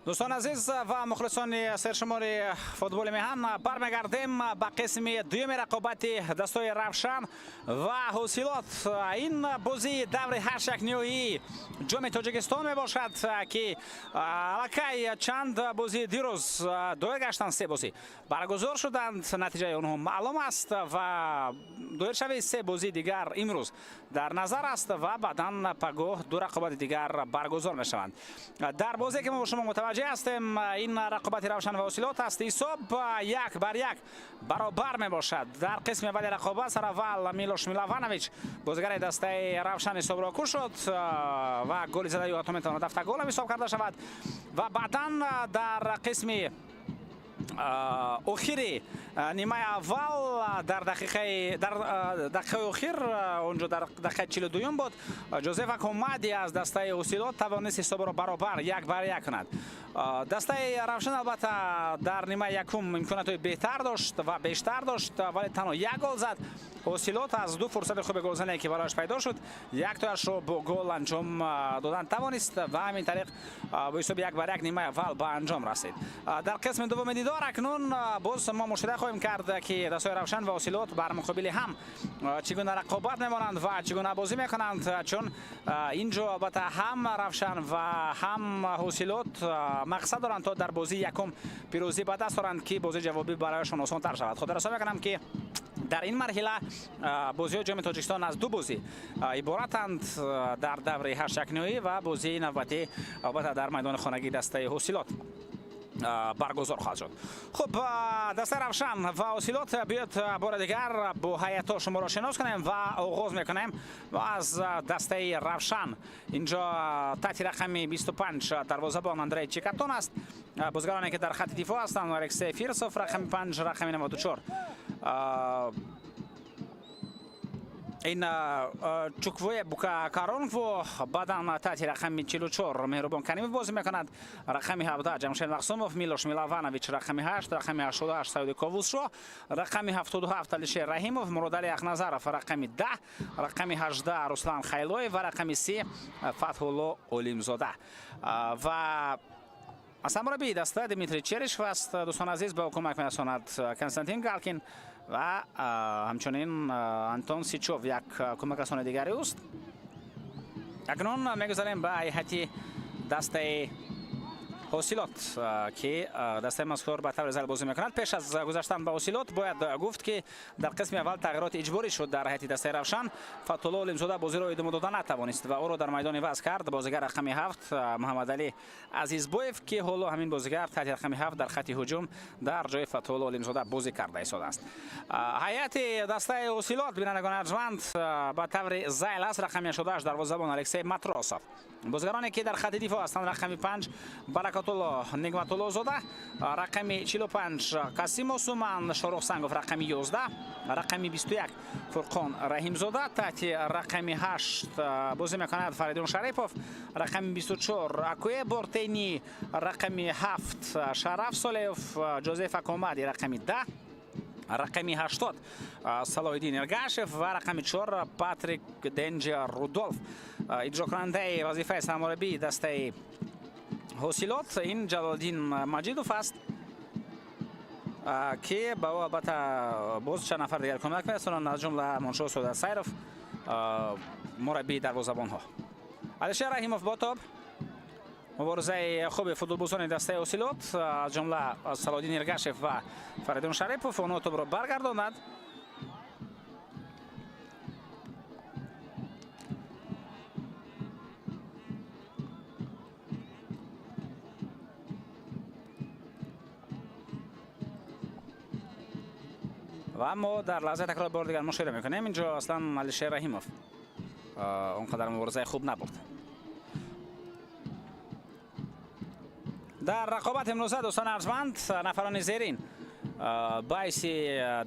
دوستان عزیز و مخلصان سرشماری فوتبال میهن، برمیگردیم به قسم دوم رقابت دستای روشن و حاصلات. این بازی دور 8-1 نهایی جام تاجیکستان می باشد که الکی چند بازی دیروز دو گشتن، 3 بازی برگزار شدند، نتیجه اونها معلوم است و دو شب 3 بازی دیگر امروز در نظر است و بعداً پگاه 2 رقابت دیگر برگزار می شوند. در بازی که ما شما متوجه هستیم، این رقابت روشن و حاصلات است. حساب 1-1 برابر می باشد. در قسم اول رقابت سر اول میلوش میلوانویچ بازیگر دسته روشن حساب را کشد و گل زده یا اتوماتون دفته گل حساب کرده شود و بعداً در قسم اخیری نیمه اول در دقیقه اخیر اونجا در دقیقه 42 بود، جوزف کومادی از دسته حاصلات توانست حساب را برابر 1-1 کند. دسته روشن البته در نیمه یکم امکانات بهتر داشت و بیشتر داشت ولی تنها 1 گل زد. حاصلات از 2 فرصت خوب گلزنی که برایش پیدا شد 1 تایش رو با گل انجام دادن توانست و همین طریق با حساب 1-1 نیمه اول به انجام رسید. در قسم دوم دیدار اکنون باز ما مشاهده خواهیم کرد که دستای روشن و حاصلات بر مقابل هم چگونه رقابت می‌مانند و چگونه بازی می‌کنند، چون اینجا البته هم روشن و هم حاصلات مقصد دارند تا در بازی یکم پیروزی به دست آورند که بازی جوابی برایشان آسان‌تر شود. خود را حساب می‌کنم که در این مرحله بازی جام تاجیکستان از 2 بازی عبارتند در دوره 8-1 نهایی و بازی نوبتی البته در میدان خانگی دسته حاصلات برگزار خواهد شد. خب دسته روشن و حاصلات بیاد بار دیگر با هیئت شما را شناس کنیم و آغاز میکنیم و از دسته روشن. اینجا تحت رقم 25 دروازه‌بان اندری چیکاتون است. بازیگرانی که در خط دفاع هستند الکسی فیرسوف رقم 5 رقم 94 این چوکوی بوکا کارونگو، بعداً تحت رقم 44 مهربان کریمی بازی میکند، رقم 17 جمشید مقسوموف، میلوش میلوانویچ رقم 8 رقم 88 سعودی کووسشو، رقم 77 علیشیر رحیموف، مرادعلی اخنظرов رقم 10 رقم 18 رسلان خیلوی و رقم 3 فتح‌الله اولیمزاده و اصلا مربی دسته دیمیتری چریشف است. دوستان عزیز به کمک میرساند کنستانتین گالکین و همچنین انتون سیچوف یک کمک رسان دیگری است. اکنون میگذاریم به هیئت دسته حاصلات که دسته مذکور به طور زل بازی میکند. پیش از گذشتن به حاصلات باید گفت که در قسم اول تغییرات اجباری شد در هیئت دسته روشن. فتح‌الله اولیمزاده بازی را ادامه دادن نتوانست و او را در میدان وضع کرد بازیگر رقم 7 محمد علی عزیزبویف که حالا همین بازیگر تحت رقم 7 در خط هجوم در جای فتح‌الله اولیمزاده بازی کرده ایستاده است. هیئت دسته حاصلات بینندگان ارجمند به طور زل است. رقم 18 دروازه‌بان الکسی ماتروسوف، بازیگرانی که در خط دفاع هستند رقم 5 برکت‌الله نگمت‌الله زاده، رقم 45 قاسم اوسومن شاروخ سنگوف، رقم 11 رقم 21 فرقان رحیم زاده، تحت رقم 8 بازی میکند فریدون شریفوف، رقم 24 اکوی بورتینی، رقم 7 شرف سالیوف، جوزف کومادی رقم 10 رقم 80 صلاح الدین ارگاشف و رقم 4 پاتریک دنج رودولف. اجرا کننده وظیفه سرمربی دسته حاصلات این جلال الدین مجیدوف است که با او البته باز چند نفر دیگر کمک می‌رسانند از جمله منشور سعود سیروف مربی دروازه‌بان ها. علیشیر رحیموف با توپ، مبارزه خوب فوتبالبازان دسته حاصلات از جمله صلاح الدین ارگاشف و فریدون شریفوف اون توپ را برگرداند. و اما در لحظه تکرار بار دیگر مشاهده میکنیم اینجا اصلا علیشیر رحیموف اونقدر مبارزه خوب نبود. در رقابت امروزه دوستان ارجمند نفران زیرین باعث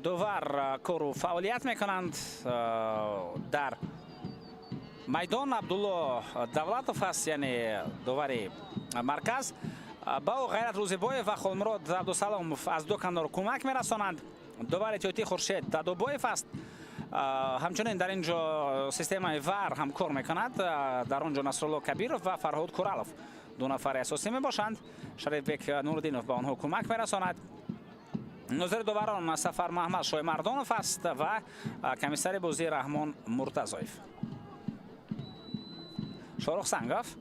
دوور کار و فعالیت میکنند. در میدان عبدالله دولتوف است، یعنی دوور مرکز، با غیرت روزبایف و خلمراد عبدالسلاموف از 2 کنار کمک میرسانند. دوباره احتیاطی خورشید دادوبایف است. همچنین در اینجا سیستم وار هم کار میکند. در آنجا نصرالله کبیرов و فرهاد کورالوف دو نفر اساسی می باشند. شریفبک نورالدینوف به آنها کمک میرساند. نظر دوباران سفر محمد شایمردانوف است و کمیسر بازی رحمان مرتضایف. شاروخ سنگاف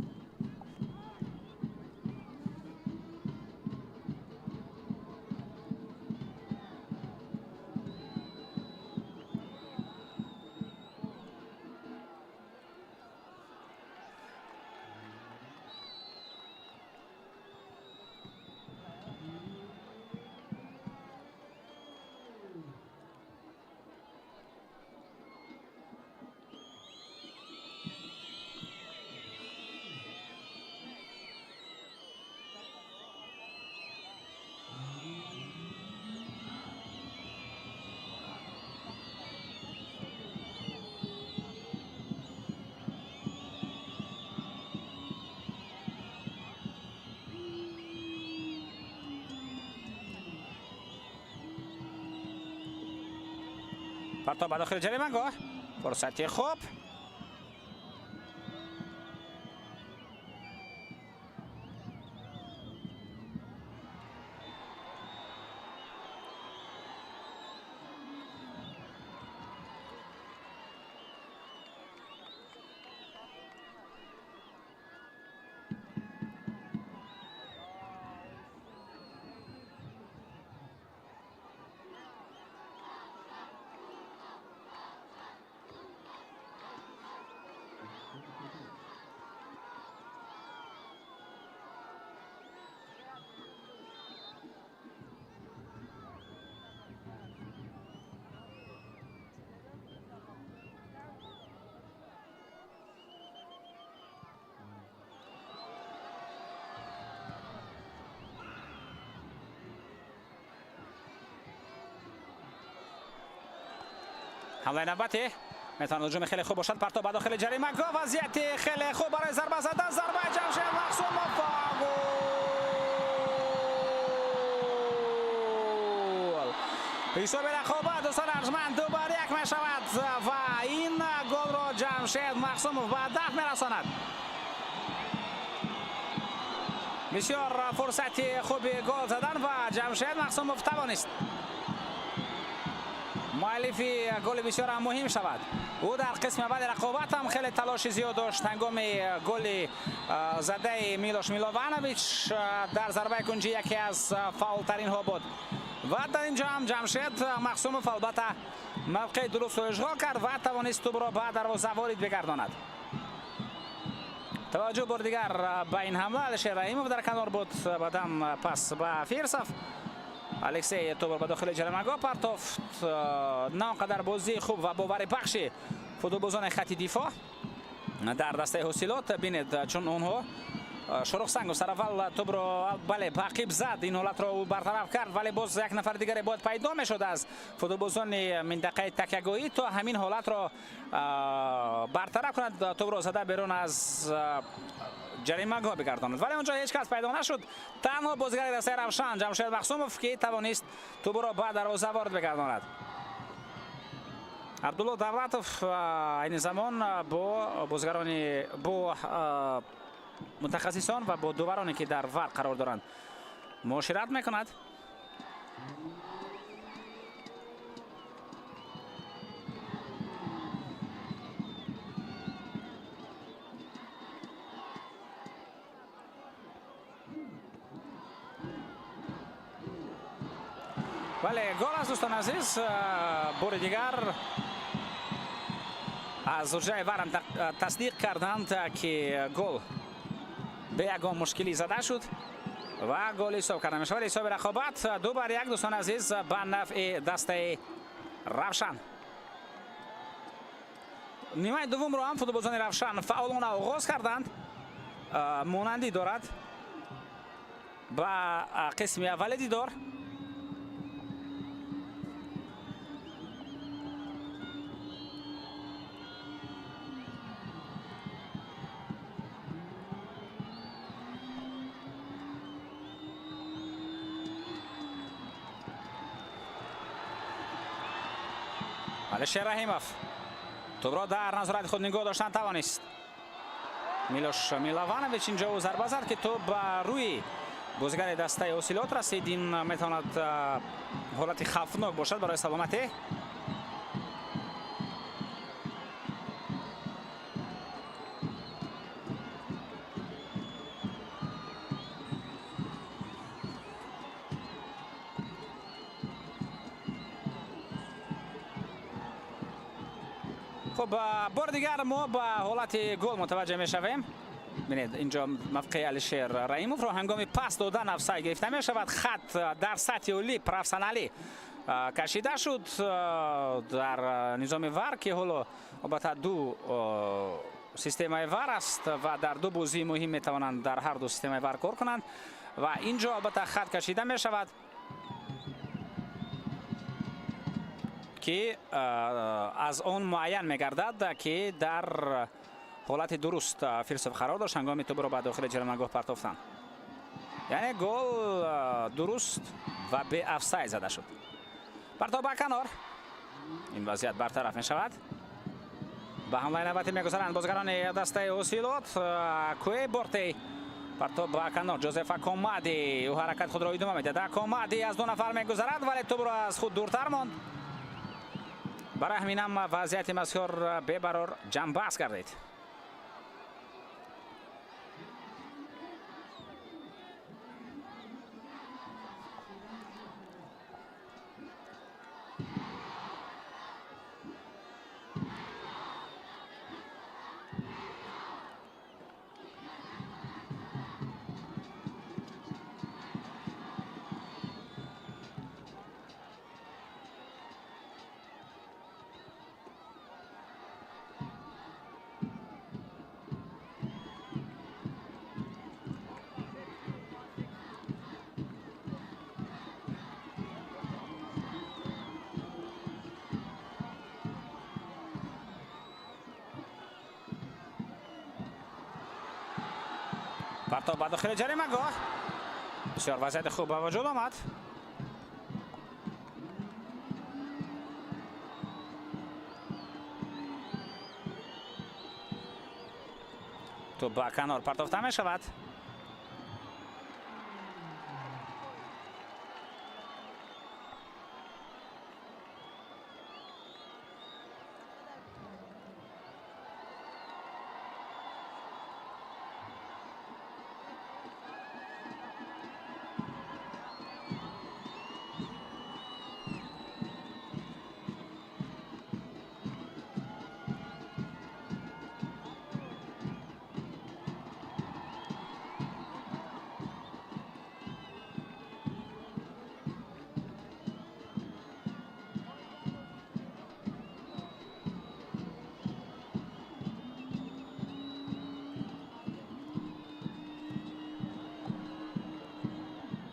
پرتاب به داخل جریمه‌گاه. فرصتی خوب. حمله نوبتی میتونه هجوم خیلی خوب باشد. پرتاب به داخل جریمه‌گاه. وضعیت خیلی خوب برای ضربه زدن. ضربه جمشید مقسوموف. گل. حساب رقابت دوستان ارجمند 2-1 می شود و این گل را جمشید مقسوموف به هدف میرساند. بسیار فرصتی خوبی گل زدن و جمشید مقسوموف توانست مؤلفی گل بسیار مهم شود. او در قسم اول رقابت هم خیلی تلاش زیاد داشت. هنگام گل زده میلوش میلوانویچ در ضربه کنجی یکی از فاول ترین ها بود و در اینجا هم جمشید مقسوموف البته موقع درست رو اشغال کرد و توانست توپ را به دروازه وارد بگرداند. توجه بار دیگر به این حمله الشیر رحیموف در کنار بود. بعدم پس به فیرساف. الکسی توپ به داخل جریمه‌گاه پرتافت. نه آنقدر بازی خوب و باور بخشی فوتبالبازان خط دفاع در دسته حاصلات بینید، چون اونها شاروخ سنگاف سر اول توپ را بله تعقیب زد، این حالت را برطرف کرد، ولی باز یک نفر دیگر باید پیدا میشد از فوتبالبازان منطقه تکیه‌گاهی تا همین حالت را برطرف کند، توپ را زده بیرون از جریمه‌گاه بگرداند، ولی اونجا هیچ کس پیدا نشد. تنها بازیگر دسته روشن جمشید مقسوموف که توانست توپ را به دروازه وارد بگرداند. عبدالله دولتوف این زمان با بازیگران با متخصصان و با داورانی که در ور قرار دارند معاشرت میکند. بله گل است دوستان عزیز. بار دیگر از حجره ورم تصدیق کردند که گل به یگان مشکلی زده شد و گل حساب کرده میشه. ولی حساب رقابت 2-1 دوستان عزیز به نفع دسته روشن. نیمه دوم رو هم فوتبالبازان روشن فعالانه آغاز کردند. مانندی دارد با قسم اول دیدار. الشیر رحیموف توپ را در نظارت خود نگاه داشتن توانست. میلوش میلاوانویچ اینجا ضربه زد که توپ روی بازیگر دسته اوسیلوت رسید. این میتواند حالت خوفناک باشد برای سلامتی. خب بار دیگر ما با حالت گل متوجه میشویم. ببینید اینجا موقع علیشیر رحیموف رو هنگامی پاس دادن افساید گرفته می شود. خط در سطح اولی پروفسیونالی کشیده شد در نظام وار که حالا البته دو سیستم وار است و در دو بازی مهم می توانند در هر دو سیستم وار کار کنند و اینجا البته خط کشیده می شود که از اون معین می گردد که در حالت درست فیلسوف قرار داشت هنگامی توپ رو به داخل جریمه‌گاه پرتافتن. یعنی گل درست و به افساید زده شد. پرتاب به کنار. این وضعیت برطرف می شود. به حمله نوبتی میگذارند بازیکنان دسته اوسیلوت. کوی بورتی پرتاب به کنار. جوزف کامادی او حرکت خود را ادامه میده. کامادی از دو نفر میگذرد ولی توپ را از خود دورتر ماند. برای همین هم وضعیت مذکور ببرار جنبش گردید. پرتاب به داخل جریمه‌گاه. بسیار وضعیت خوب به وجود آمد. توپ به کنار پرتافته می شود.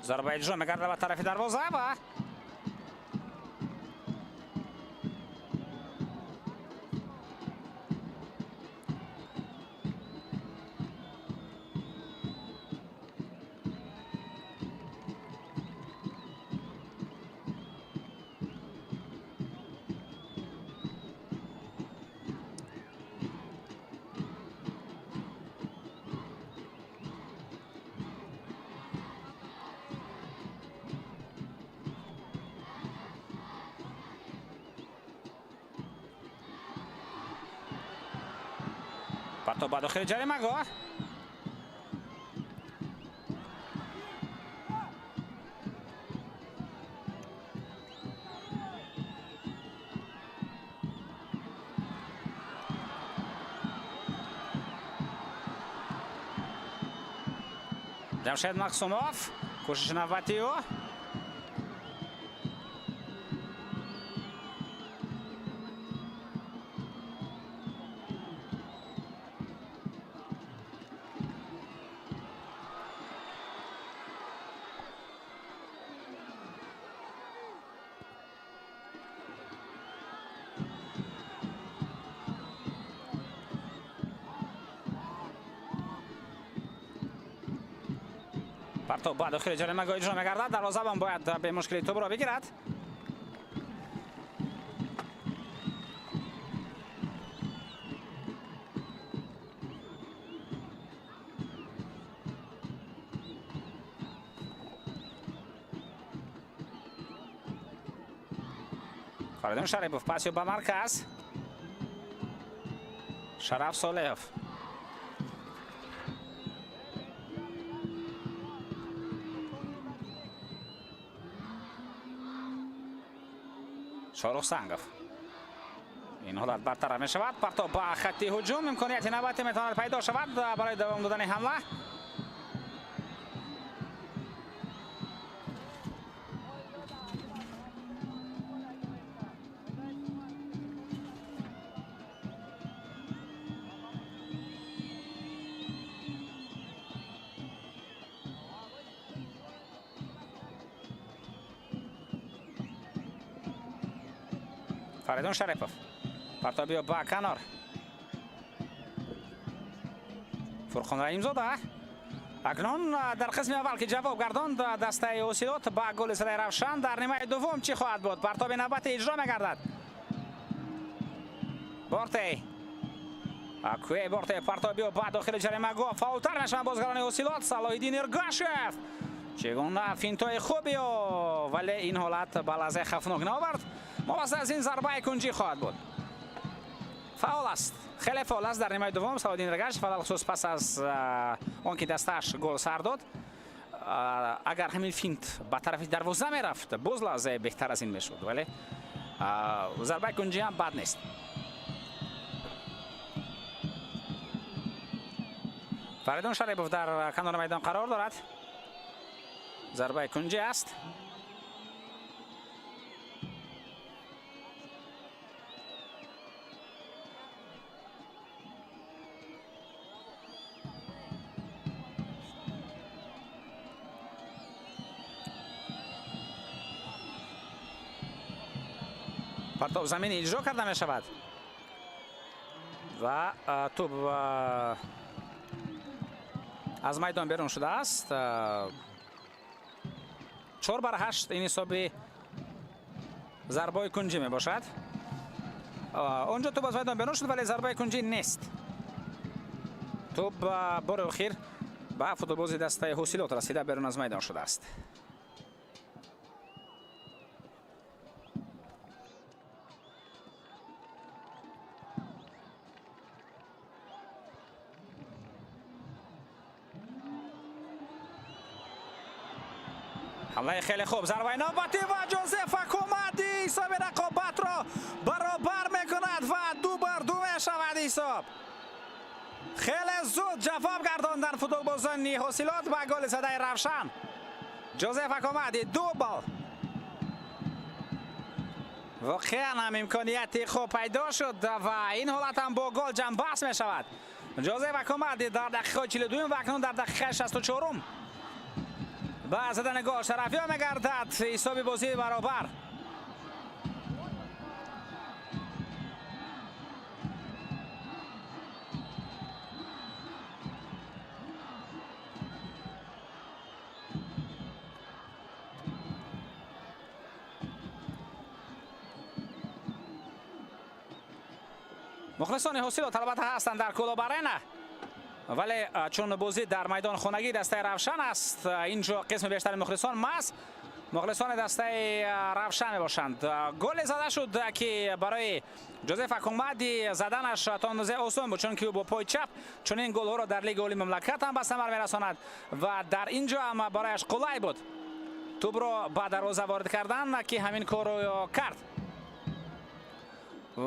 ضربه اجرا می‌گردد به طرف دروازه و پرتاب به داخل جریمه‌گاه. جمشید مقسوموف کوشش نوبتی او پرتاب به داخل جریمه‌گاه اجرا می‌گردد. دروازه‌بان باید به مشکل توپ را بگیرد. فریدون شریپوف پاسی به مرکز. شرف صالحov. شاروخ سنگوف. این حالت برطرف می شود. پرتاب با خطی هجوم امکانیت نوبتی میتواند پیدا شود برای دوام دادن حمله. فریدون شریپوف پرتابی با کنار. فرخان رحیمزاده اکنون در قسم اول که جواب گرداند دسته اوسیلوت با گل صدای روشن. در نیمه دوم چی خواهد بود؟ پرتاب نوبت اجرا می‌گردد. بارتی اکوی بارتی پرتابی با داخل جریمه گل فاولتر نشون بازیکن اوسیلوت صلاح‌الدین ارگاشف. چگونه فینتای خوبی ولی این حالت به لحظه خفناک نآورد. مباصر از این ضربه کنجی خواهد بود. فاول است. خیلی فاول است در نیمه دوم صلاح‌الدین ارگاشف خصوص پس از آنکه دستش گل سر داد. اگر همین فینت به طرف دروازه میرفت باز لحظه بهتر از این میشد ولی ضربه کنجی هم بد نیست. فریدون شریپوف در کنار میدان قرار دارد. ضربه کنجی است. پرتاب زمین اجرا کرده می شود و توپ از میدان بیرون شده است. 4-8 این حسابی ضربه کنجی می باشد. اونجا توپ از میدان بیرون شد ولی ضربه کنجی نیست. توپ بار اخیر به فوتبالباز دسته اوسیلوت رسیده بیرون از میدان شده است. حمله خیلی خوب. ضربه نوبتی و جوزف کمادی حساب رقابت را برابر میکند و 2-2 میشود حساب. خیلی زود جواب گرداندن فوتبالبازان اوسیلوت با گل صدای روشن. جوزف کمادی دوبل. واقعا هم امکانیتی خوب پیدا شد و این حالت هم با گل جنببست میشود. جوزف کمادی در دقیقه 42 و اکنون در دقیقه 64 با زدن گل شرفی ها میگردد. حساب بازی برابر. مخلصان اوسیلوت البته هستند در کلوب آرنا ولی چون بازی در میدان خانگی دسته روشن است اینجا قسم بیشتر مخلصان ماست. مخلصان دسته روشن می باشند. گل زده شد که برای جوزف کمادی زدنش تا اندازه آسان بود چون که با پای چپ چون این گل ها را در لیگ اولی مملکت هم به ثمر میرساند و در اینجا هم برایش قلای بود توپ را به دروازه وارد کردن که همین کار را کرد.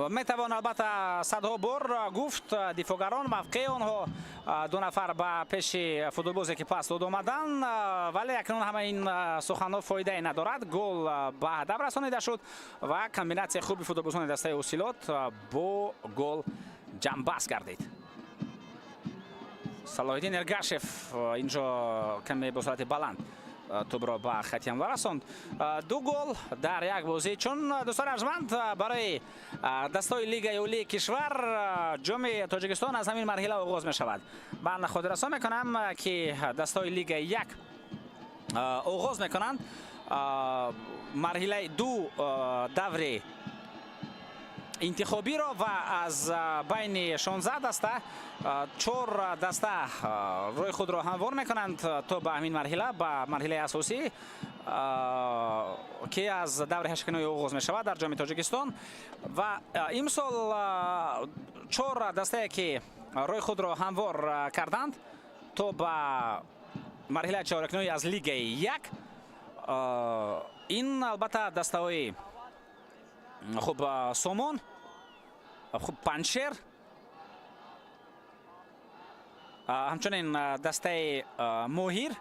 میتوان البته صدها بار گفت دفاعگران موقع آنها دو نفر به پیش فوتبالبازی که پس داد آمدن ولی اکنون همه این سخنها فایده ندارد. گل به هدف رسانیده شد و کامبیناسیون خوبی فوتبالبازان دسته اوسیلوت با گل جنببست گردید. صلاح‌الدین ارگاشف اینجا کمی به صورت بلند توپ را به خط حمله رساند. 2 گل در یک بازی. چون دوستان ارجمند برای دستای لیگ اولی کشور جام تاجیکستان از همین مرحله آغاز می شود. من خود رسا میکنم که دستای لیگ 1 آغاز میکنند. مرحله 2 دور انتخابی را و از بین 16 دسته 4 دسته روی خود را هموار میکنند تا به همین مرحله به مرحله اساسی که از دور هشکنوی آغاز می شود در جام تاجیکستان و امسال 4 دسته که روی خود را هموار کردند تا به مرحله چهارکنوی از لیگ یک. این البته دسته‌های خوب سومون، خوب پنچر، همچنین دسته موهیر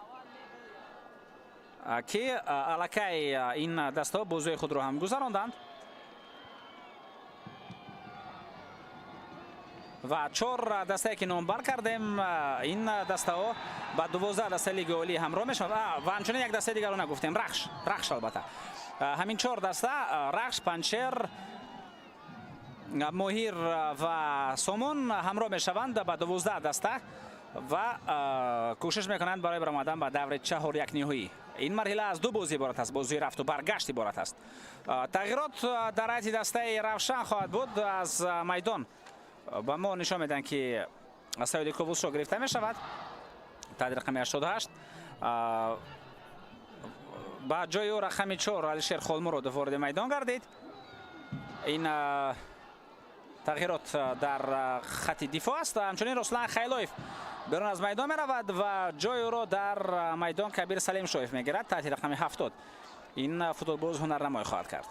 که علاقه این دسته بازوی خود رو هم گذراندند و 4 دسته که نامبر کردیم این دسته ها با 12 دسته لیگ عالی همراه می شود و همچنین یک دسته دیگر رو نگفتیم، رخش البته همین 4 دسته رخش، پنچر، موهیر و سومون همراه می شوند با 12 دسته و کوشش میکنند برای برآمدن به دور 4 نهایی. این مرحله از 2 بازی عبارت است، بازی رفت و برگشت عبارت است. تغییرات در هیئت دسته روشن خواهد بود. از میدان با ما نشان میدن که سعید کووسشو گرفته می شود، تعدیل رقم 88 با جای او رقم 4 علیشیر خولمرود وارد میدان گردید. این تغییرات در خط دفاع است. همچنین رسلان خیلویف بیرون از میدان می رود و جای او را در میدان کبیر سلیم شویف می گیرد. تحت رقم 70 این فوتبالباز هنرنمایی خواهد کرد.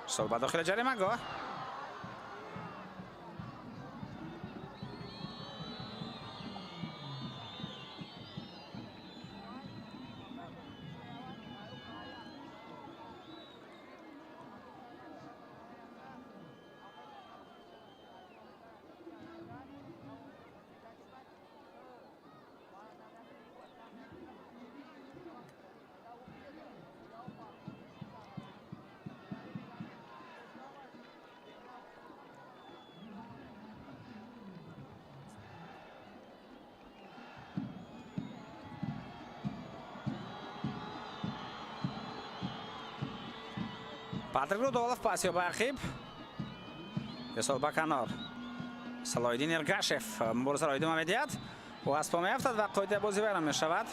صلبه داخل جریمه گاه پاتریک رودولف پاس یا برخیب یسال بکنار سلایدین ارگاشف مبارزه را ادامه میدهد و از پا میافتد و قاعده بازی بیرون می شود.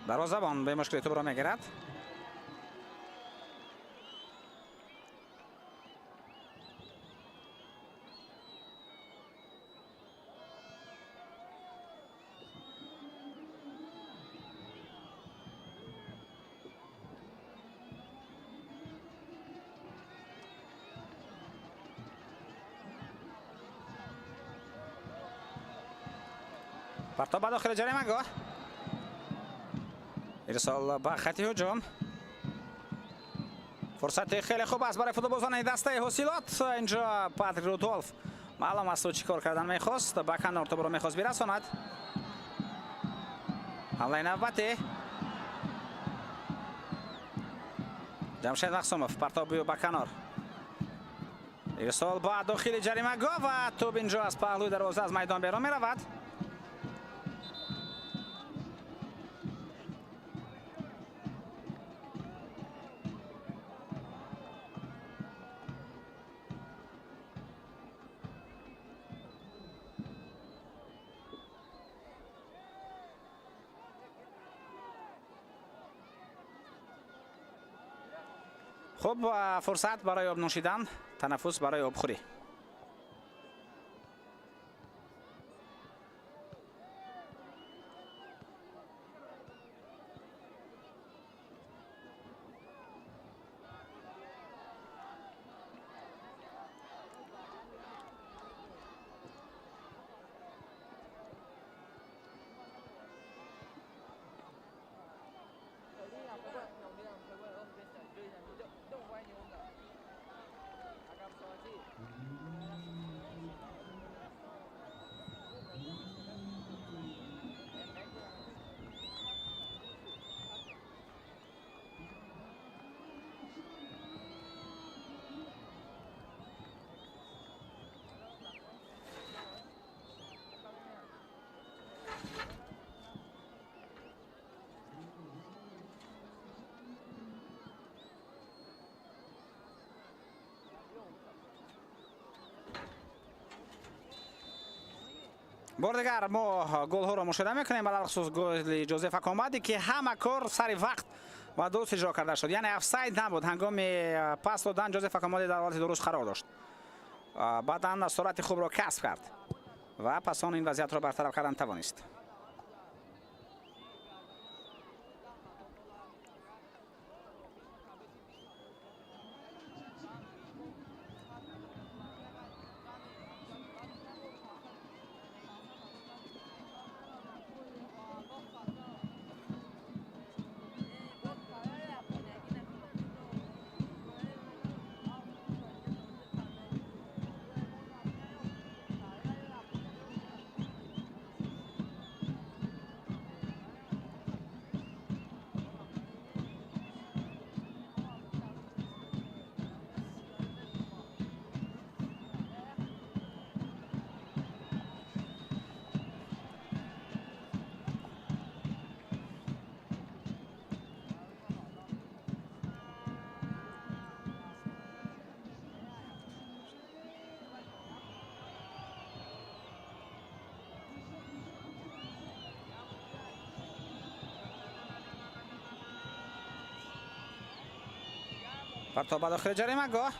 دروازه‌بان به مشکل توپ را میگیرد. پرتاب به داخل جریمه گاه ارسال به خط هجوم. فرصت خیلی خوب است برای فوتبالبازان دسته حاصلات. اینجا پاتریک رودولف معلوم است چی کار کردن میخواست. بکنار توپ را میخواست برساند. حمله نوبتی جمشید مقسوموف. پرتاب به بکنار ارسال به داخل جریمه گاه و توپ اینجا از پهلوی دروازه از میدان بیرون میرود. خب فرصت برای آب نوشیدن، تنفس برای آبخوری. بار دیگر ما گل ها را مشاهده میکنیم، علاوه خصوص گل جوزف اکامادی که همه کار سر وقت و درست اجرا کرده شد، یعنی افساید نبود. هنگام پاس دادن جوزف اکامادی در حالت درست قرار داشت، بعدا سرعت خوب را کسب کرد و پس آن این وضعیت را برطرف کردن توانست. پرتاب به داخل جریمه گاه.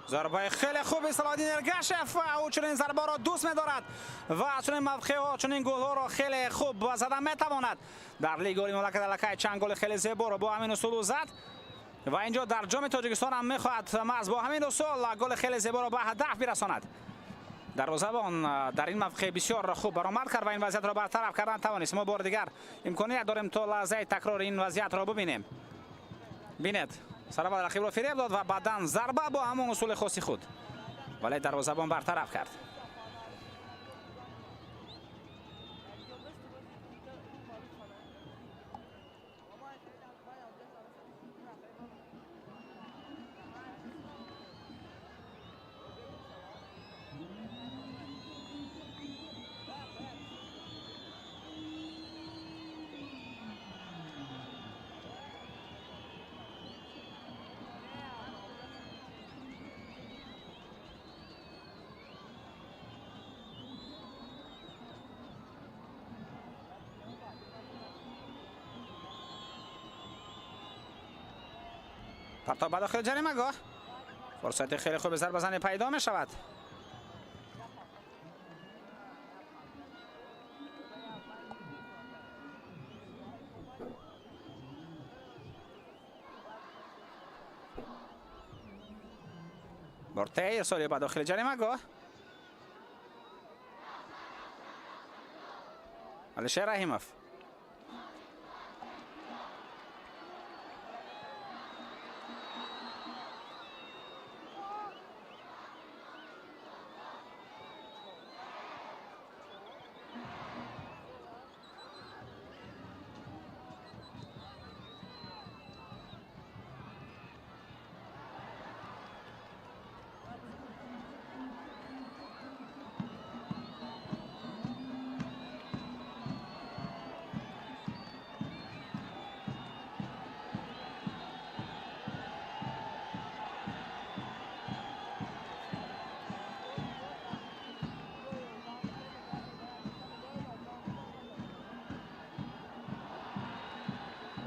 ضربه خیلی خوبی صلادین ارگشف، او چنین ضربه را دوست می‌دارد و چنین موقع ها چنین گل ها را خیلی خوب زدن می‌تواند. در لیگ مملکت لکه چند گل خیلی زیبا را با همین اصول زد و اینجا در جام تاجیکستان هم می‌خواهد محض با همین اصول گل خیلی زیبا را به هدف برساند. دروازه‌بان در این موقع بسیار خوب برآمد کرد و این وضعیت را برطرف کردن توانست. ما بار دیگر امکانیت داریم تا لحظه تکرار این وضعیت را ببینیم. بینید سرباز رقیب را فریب داد و بعداً ضربه با همون اصول خاصی خود، ولی دروازه‌بان برطرف کرد. پرتاب به داخل جریمه گاه. فرصت خیلی خوب ضربه زنی پیدا می شود. بورته ارسالی به داخل جریمه گاه. علیشه رحیموف.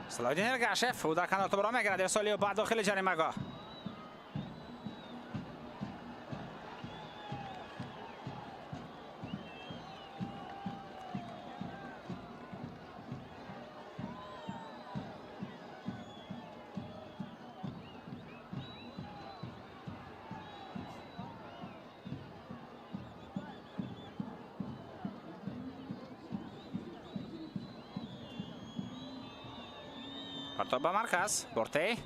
صلاح‌الدین ارگشف او در کنار توپ را میگیرد. ارسالی بعد داخل جریمه گاه. پرتاب به مرکز. بورته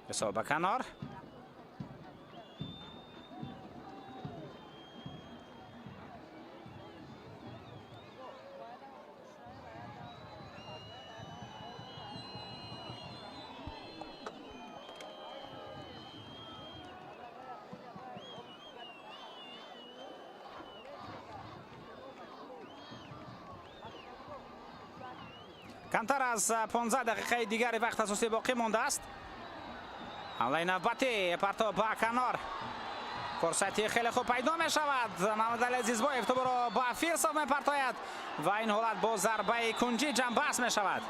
حساب به کنار. کمتر از 15 دقیقه دیگر وقت اساسی باقی مانده است. حمله نوبتی پرتاب به کنار. فرصتی خیلی خوب پیدا می شود. محمد علی عزیزبایف تو برو با فیرساف می پرتاید و این حالت با ضربه کنجی جنبست می شود.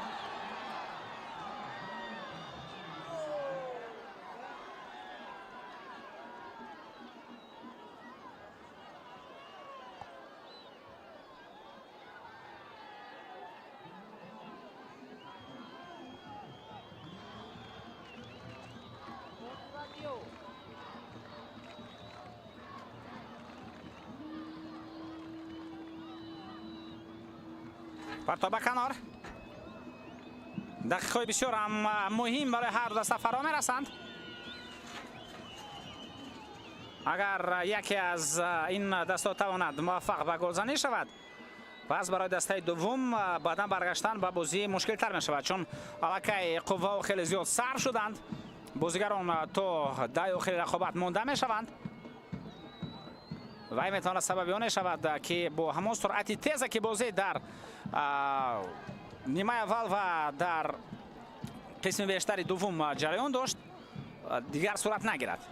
پرتاب کنار. دقیقه بسیار هم مهم برای هر دسته فرا می رسند. اگر یکی از این دسته تواند موفق به گلزنی شود پس برای دسته دوم بعدا برگشتن به بازی مشکل تر می شود، چون علاقه قوا خیلی زیاد سر شدند. بازیگران تو دای آخری رقابت مونده می شوند و این میتواند سبب آن شود که با همون سرعت تیزی که بازی در نیمه اول و در قسم بیشتر دوم جریان داشت دیگر صورت نگیرد.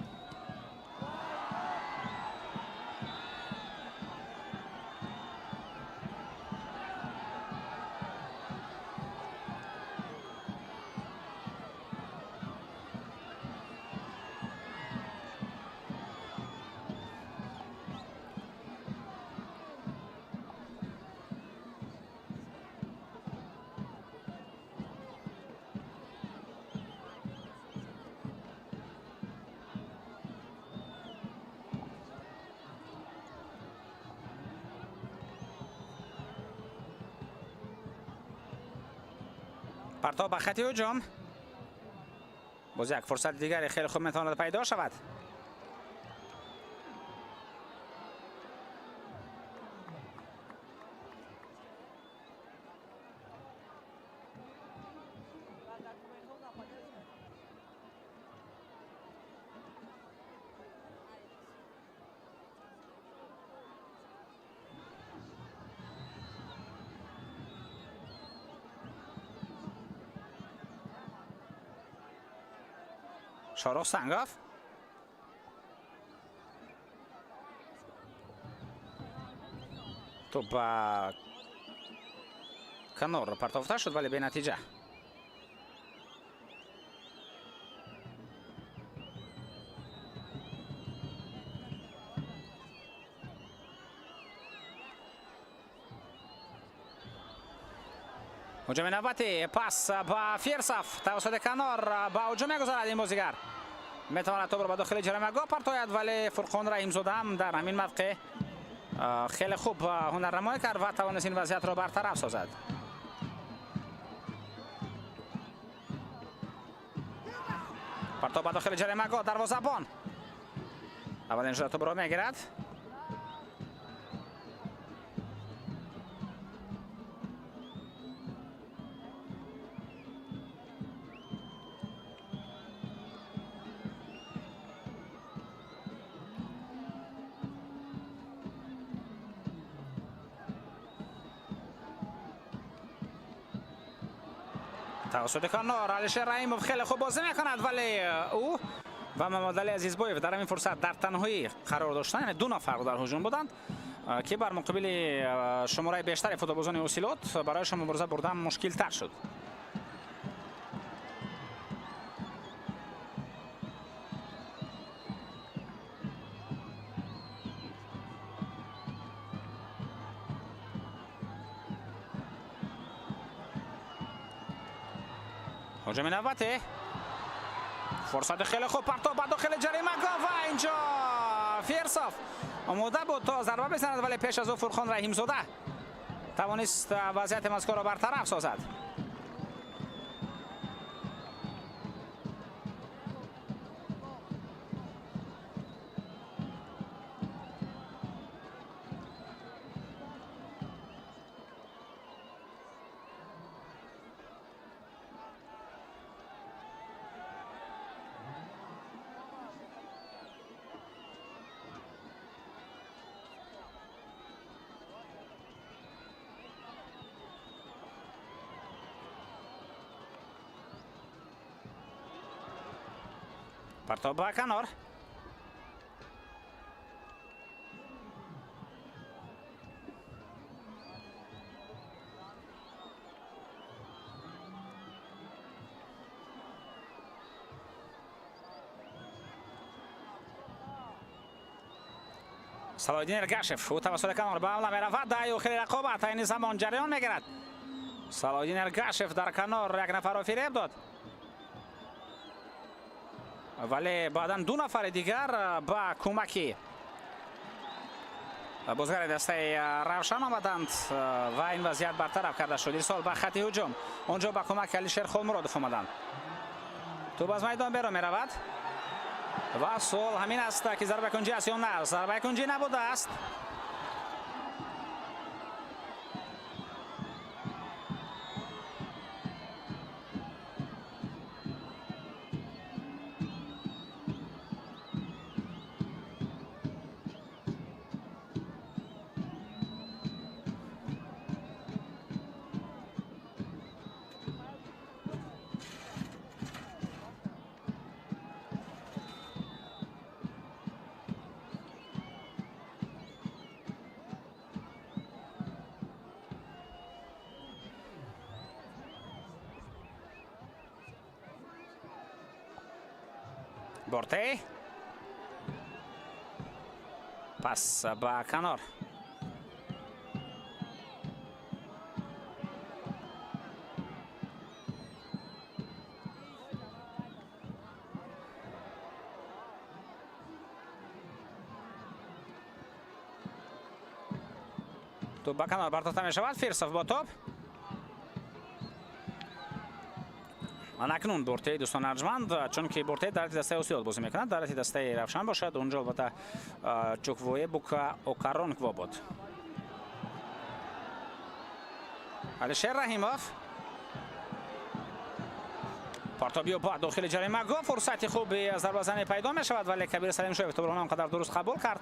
پرتاب به خط هجوم. باز یک فرصت دیگری خیلی خوب میتواند پیدا شود. شاروخ سنگاف. توپ کنار پرتافته شد ولی به نتیجه. هجوم نوبتی پاس با فیرساف توسط کنار با هجوم میگذارد. این بازیگر میتواند توپ را به داخل جریمه‌گاه پرتاید ولی فرقان رحیم‌زاده هم در همین موقع خیلی خوب هنرنمایی کرد و توانست این وضعیت را برطرف سازد. پرتاب به داخل جریمه‌گاه دروازه‌بان اولین شوت توپ را میگیرد. توسط کنار علیشیر رحیموف خیلی خوب بازی میکند ولی او و محمد علی عزیزبایف در این فرصت در تنهایی قرار داشتند، یعنی دو نفر در هجوم بودند که بر مقابل شماره بیشتر فوتبالبازان اوسیلوت برایشان مبارزه بردن مشکل تر شد. هجوم نوبتی فرصت خیلی خوب پرتاب به داخل جریمه‌گاه و اینجا فیرساف آماده بود تا ضربه بزند ولی پیش از او فرقان رحیم‌زاده توانست وضعیت مذکور را برطرف سازد. پرتاب به کنار. صلاح‌الدین ارگشف او توسط کنار به حمله میرود. در آخر رقابت این زمان جریان میگیرد. صلاح‌الدین ارگشف در کنار یک نفر را فریب داد، ولی بعدا دو نفر دیگر با کمکی بازیگر دسته روشن آمدند و این وضعیت برطرف کرده شد. ارسال به خط هجوم، اونجا با کمک علیشیر خولمرادوف آمدند. توپ از میدان بیرون میرود و سوال همین است که ضربه کنجی است یا نه. ضربه کنجی نبوده است. بورته پس به کنار. توپ به کنار برداشته می شود. فیرسوف با توپ. اکنون بورته دوستان ارجمند، چون که بورته در دسته اوسیال بازی میکند، در دسته روشن باشد. اونجا البته چوکوی بوکا اوکارون کوا بود. علیشیر رحیموف پارتابیو با داخل جریمه گو فرصتی خوبی از ضربه‌زنی پیدا می شود، ولی کبیر سلیم شویف تو برنامه قدر درست قبول کرد.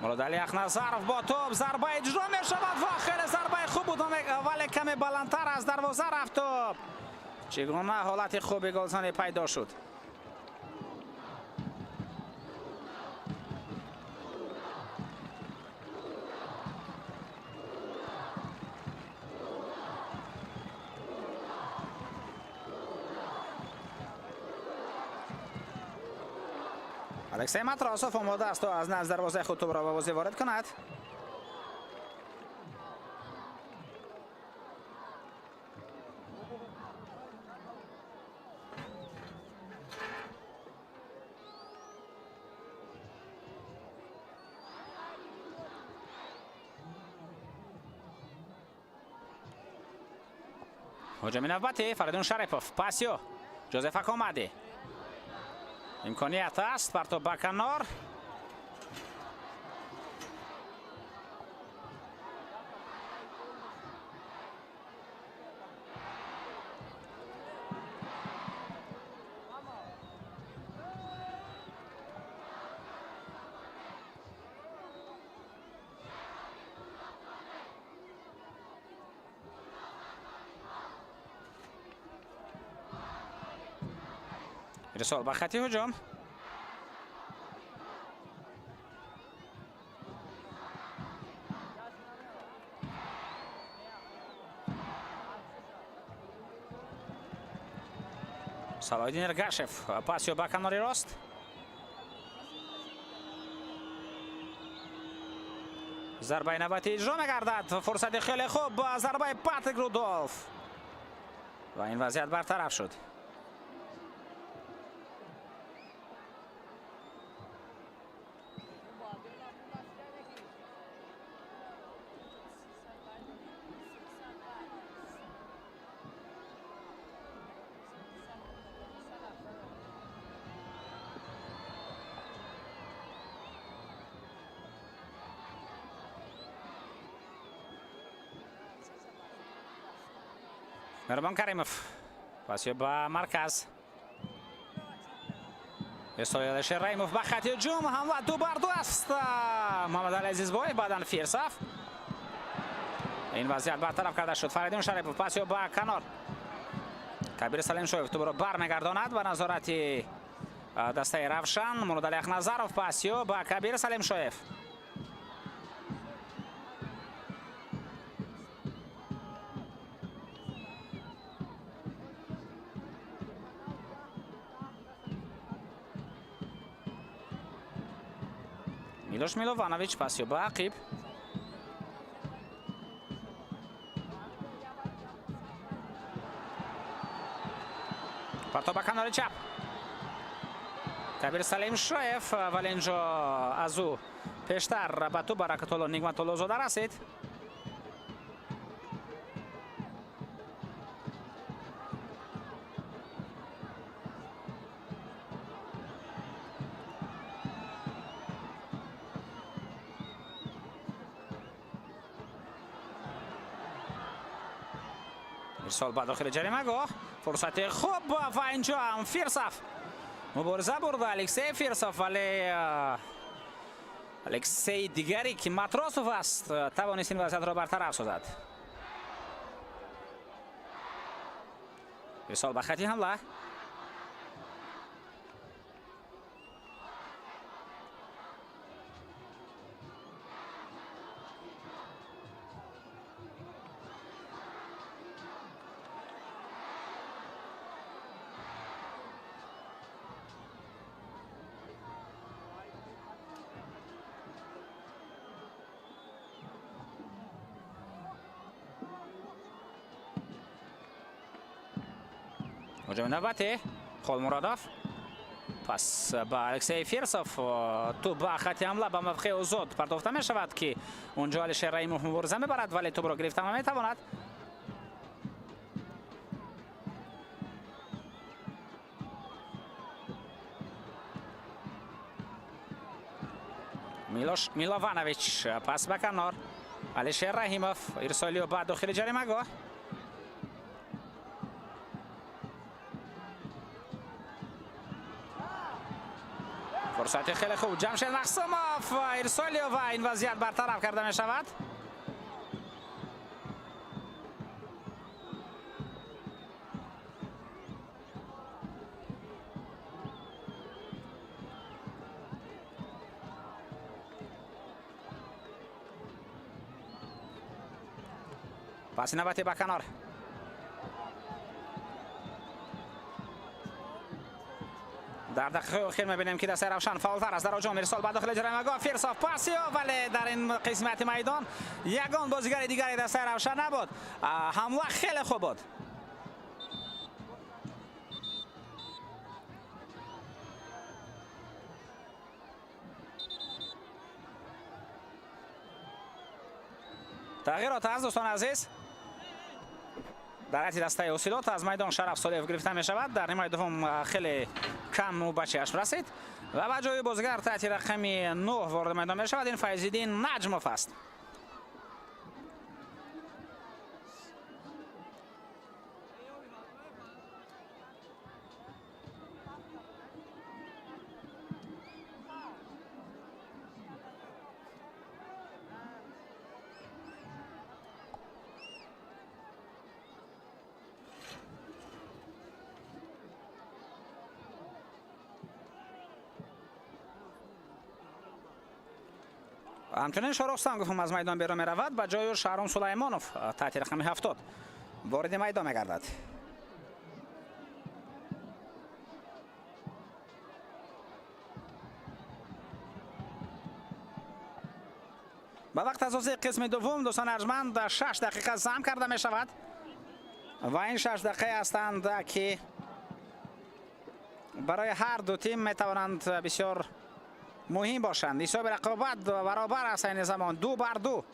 مراد علی اخنظرف با توپ ضربه اجرا می شود و خیلی ضربه خوب بود، ولی کمی بلندتر از دروازه رفت. توپ چگونه حالت خوبی گلزنی پیدا شد. الکسی ماتراسوف آماده است از نزد دروازه خود توپ را به بازی وارد کند. هجوم نوبتی فریدون شریپوف، پاسیو جوزف اکامادی، امکانیت است پرتاب به کنار. ارسال به خط هجوم. صلاح‌الدین ارگشف پاسیو به کنار راست. ضربه نوبتی اجرا می‌گردد. فرصت خیلی خوب با ضربه پاتریک رودولف و این وضعیت برطرف شد. مهربان کریموف پاسیو به مرکز. استایلش رحیموف به خط هجوم هم و دو بر دو است. محمد علی عزیزبای بعدن فیرسوف. این وضعیت برطرف کرده شد. فریدون شریپوف پاسیو به کنار. کبیر سلیم شویف تو رو برمیگرداند و نظارت دسته равшан, мурод Алиахназаров, пасио ба Кабир Салимшоев. Милош Милованович, пасио ба Ақиб. Парто ба канори чап. Кабир Салимшоев, вале инҷо аз ӯ пештар ба ту Баракатулло Нигматуллозода расид. ирсол ба дохили ҷаримагоҳ. фурсати хуб ва инҷо ҳам Фирсов мубориза бурда. Алексей Фирсов, вале Алексей дигаре ки Матросов аст тавонист ин вазъиятро бартараф созад. ирсол ба хати ҳамла. ҳуҷуми навбате Холмуродов, пас ба Алексей Фирсов. ту ба хати ҳамла ба мавқеи озод партофта мешавад ки онҷо Алишер Раимов мубориза мебарад, вале тӯбро гирифта наметавонад. Милош Милованович, пас ба канор. Алишер Раимов, ирсолиё ба дохили ҷаримагоҳ. фурсати хеле хуб. Ҷамшед Мақсумов, ирсолиё ва ин вазъият бартараф карда мешавад. паси навбати ба канор. дар дақиқаҳои охир мебинем ки дастаи равшан фаъолтар аст. дароҷон ирсол ба дохили ҷаримагоҳ. Фирсов пасиё, вале дар ин қисмати майдон ягон бозигари дигари дастаи равшан набуд. ҳамла хеле хуб буд. тағйирот аст дӯстони азиз. дар ҳайати дастаи осилот аз майдон Шараф Солиев гирифта мешавад. дар нимои дуввум хеле кам ӯ ба чашм расид ва ба ҷои бозигар таҳти рақами 9 ворид майдон мешавад. ин Файзиддин Наҷмов аст. ҳамчунин Шорохсан гуфтам аз майдон берун меравад. ба ҷои ӯ Шаҳром Сулаймонов таҳти рақами 70 вориди майдон мегардад. ба вақт асосии қисми дуввум дӯстони арҷманд 6 дақиқа зам карда мешавад ва ин 6 дақиқаи ҳастанд ки барои ҳар ду тим метавонанд бисёр муҳим бошанд. ҳисоби рақобат баробар аст айни замон 2-2.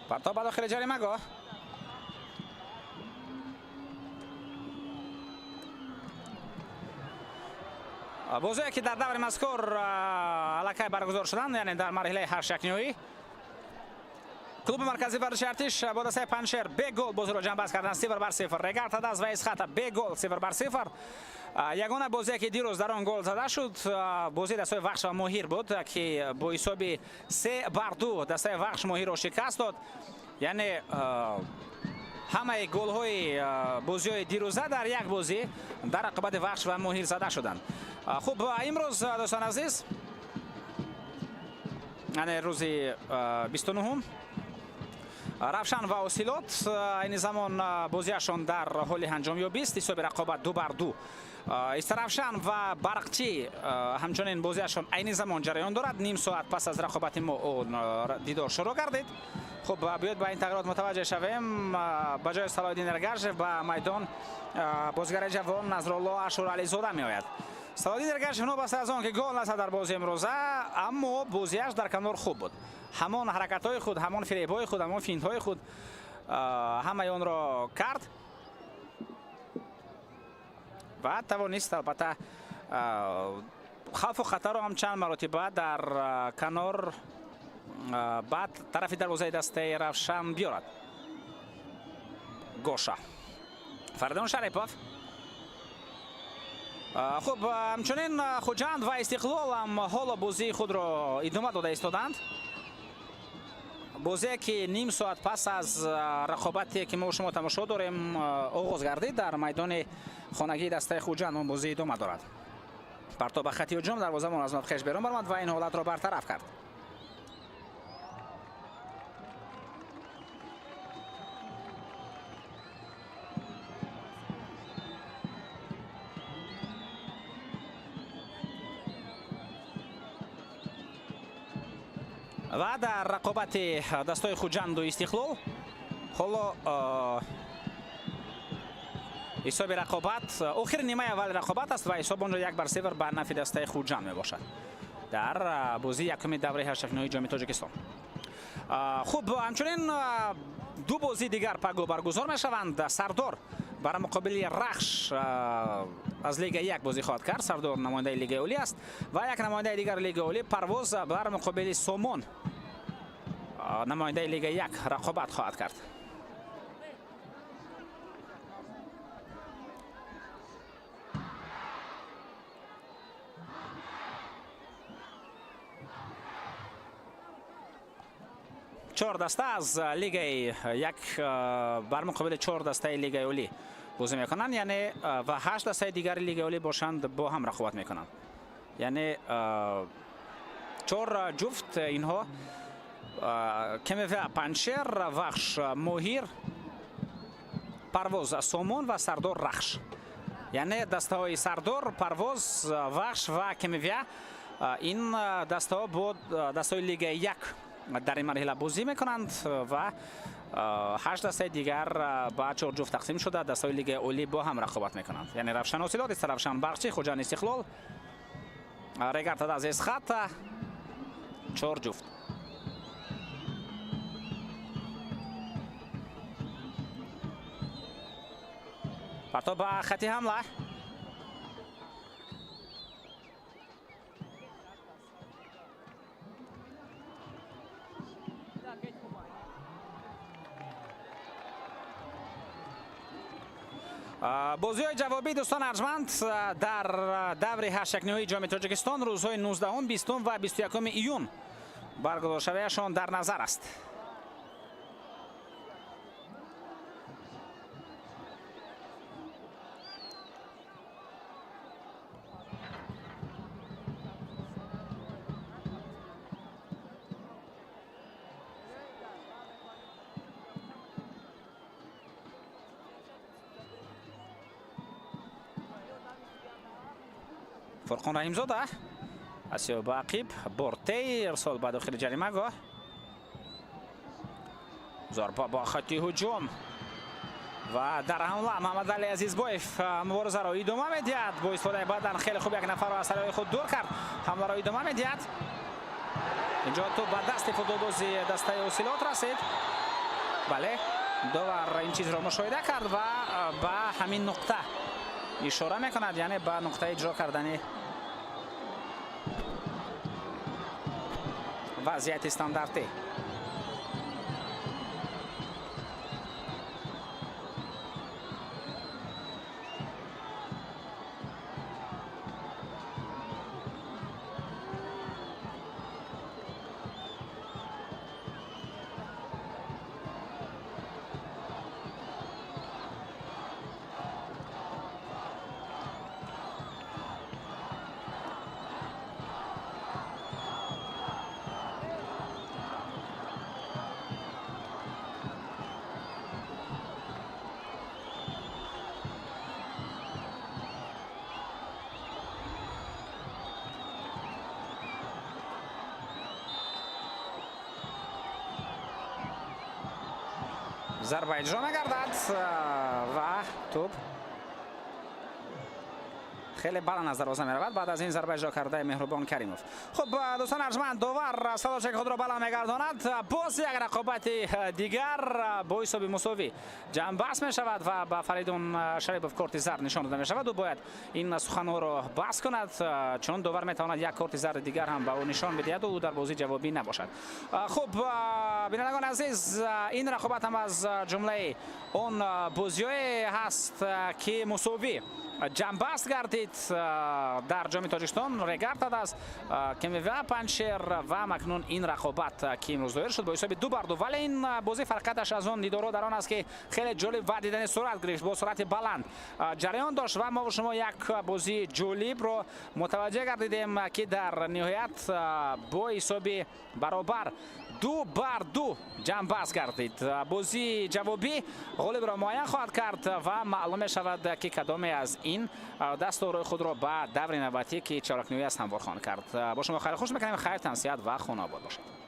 парто ба дохили ҷаримагоҳ. بازی که در دور مذکور علاقه برگزار شدند، یعنی در مرحله 8 یکنیایی کلوب مرکزی ورزش ارتش با دسته پنشر به گل بازی را جمع بست کردن 0-0. رگارد از ویس خط به گل 0-0. یگانه بازی که دیروز در آن گل زده شد بازی دسته وخش و ماهیر بود که با حساب 3-2 دسته وخش ماهیر را شکست داد. یعنی همه گل های بازی های دیروزه در یک بازی در رقابت وخش و ماهیر زده شدند. خب امروز دوستان عزیز، یعنی روز 29 رفشن و اوسیلات این زمان بازیشان در حال انجامیابی است. حساب رقابت 2-2 است. رفشن و برقچی همچنین بازیشان این زمان جریان دارد. نیم ساعت پس از رقابت ما دیدار شروع گردید. خب بیاید با این تغییرات متوجه شویم. به جای صلاح‌الدین ارگرجف به میدان بازیگر جوان نظرالله اشورعلی زاده می آید. صلاح‌الدین ارگرجف نوبسته از آن که گل نزد در بازی امروزه، اما بازیش در کنار خوب بود. همان حرکت‌های خود، همان فریب‌های خود، همان فینت‌های خود همه آن را کرد و توانست البته خوف و خطر را هم چند مرتبه در کنار بعد طرف دروازه دسته رفشن بیارد. گوشا فردان شریپوف. خب همچنین خوجند و استقلال هم حالا بازی خود را ادامه داده ایستادند. بازی که نیم ساعت پس از رقابتی که ما شما تماشا داریم آغاز گردید در میدان خانگی دسته خوجند اون بازی ادامه دارد. پرتاب خطی هجوم دروازه‌بان از نفخش بیرون برآمد و این حالت را برطرف کرد. و در رقابت دستای خوجند و استقلال حالا حساب رقابت آخر نیمه اول رقابت است و حساب آنجا 1-0 به نفع دسته خوجند می باشد در بازی یکم دوره 8 یکنیایی جام تاجیکستان. خوب همچنین دو بازی دیگر پگو برگزار می شوند. سردار برای مقابل رخش از لیگ 1 بازی خواهد کرد. سردار نماینده لیگ اولی است و یک نماینده دیگر لیگ اولی پرواز برای مقابل سومون نماینده لیگ 1 رقابت خواهد کرد. چهار دسته از لیگ 1 بر مقابل 4 دسته لیگ اولی بازی میکنند، یعنی و 8 دسته دیگر لیگ اولی باشند با هم رقابت میکنند. یعنی 4 جفت اینها کمیوه پنشر، وخش ماهیر، پرواز سومون و سردار رخش. یعنی دسته های سردار، پرواز، وخش و کمیوه این دسته ها بود دسته های لیگ 1 در این مرحله بازی میکنند و 8 دسته دیگر با 4 جفت تقسیم شده دسته لیگ اولی با هم رقابت میکنند. یعنی رفشن اوسیلات است، رفشن برقچی، خوجند استقلال، رگارد از ویس خط 4 جفت. پرتاب به خطی حمله. بازی های جوابی دوستان ارجمند در دور 8 یکنیایی جام تاجیکستان روزهای 19، 20 و 21 ایون برگزار شویشان در نظر است. فرقان رحیمزاده اسیاب عقیب بورتی ارسال به داخل جریمه گاه ضربه با خطی هجوم و در حمله محمد علی عزیزبایف مبارزه را ادامه میدهد. با استفاده بدن خیلی خوب یک نفر را از سرای خود دور کرد، حمله را ادامه میدهد. اینجا تو به دست فوتبالبازی دسته اوسیلات رسید. بله داور این چیز را مشاهده کرد و به همین نقطه اشاره میکند، یعنی به نقطه اجرا کردن وضعیت استانداردی. ضربه اجرا نگردد و توپ خیلی بلند از دروازه میرود بعد از این ضربه اجرا کرده مهربان کریموف. خب دوستان ارجمند، داور صداش خود را بالا میگرداند. باز یک رقابت دیگر با حساب مساوی جمع بحث می شود و با فریدون شریفوف کارت زرد نشان داده می شود و باید این سخن را بحث کند چون داور می تواند یک کارت زرد دیگر هم به او نشان بدهد و او در بازی جوابی نباشد. خب بینندگان عزیز، این رقابت هم از جمله اون بازی‌های هست که مساوی جمع بحث گردید در جام تاجیکستان رگرد است که میوه پنجشیر و مکنون این رقابت که امروز دایر شد با حساب 2-2. ولی این بازی فرقتش از اون دیدارو در آن است که خیلی جالب و دیدن صورت گرفت، با سرعت بلند جریان داشت و ما و شما یک بازی جالب رو متوجه گردیدیم که در نهایت با حساب برابر 2-2 جمع بحث گردید. بازی جوابی غالب را معین خواهد کرد و معلوم شود که کدام از این دست و روی خود را به دور نوبتی که چارک نوی است هموار خواهد کرد. با شما خیلی خوش میکنیم. خیر، تنسیت و خون آباد باشد.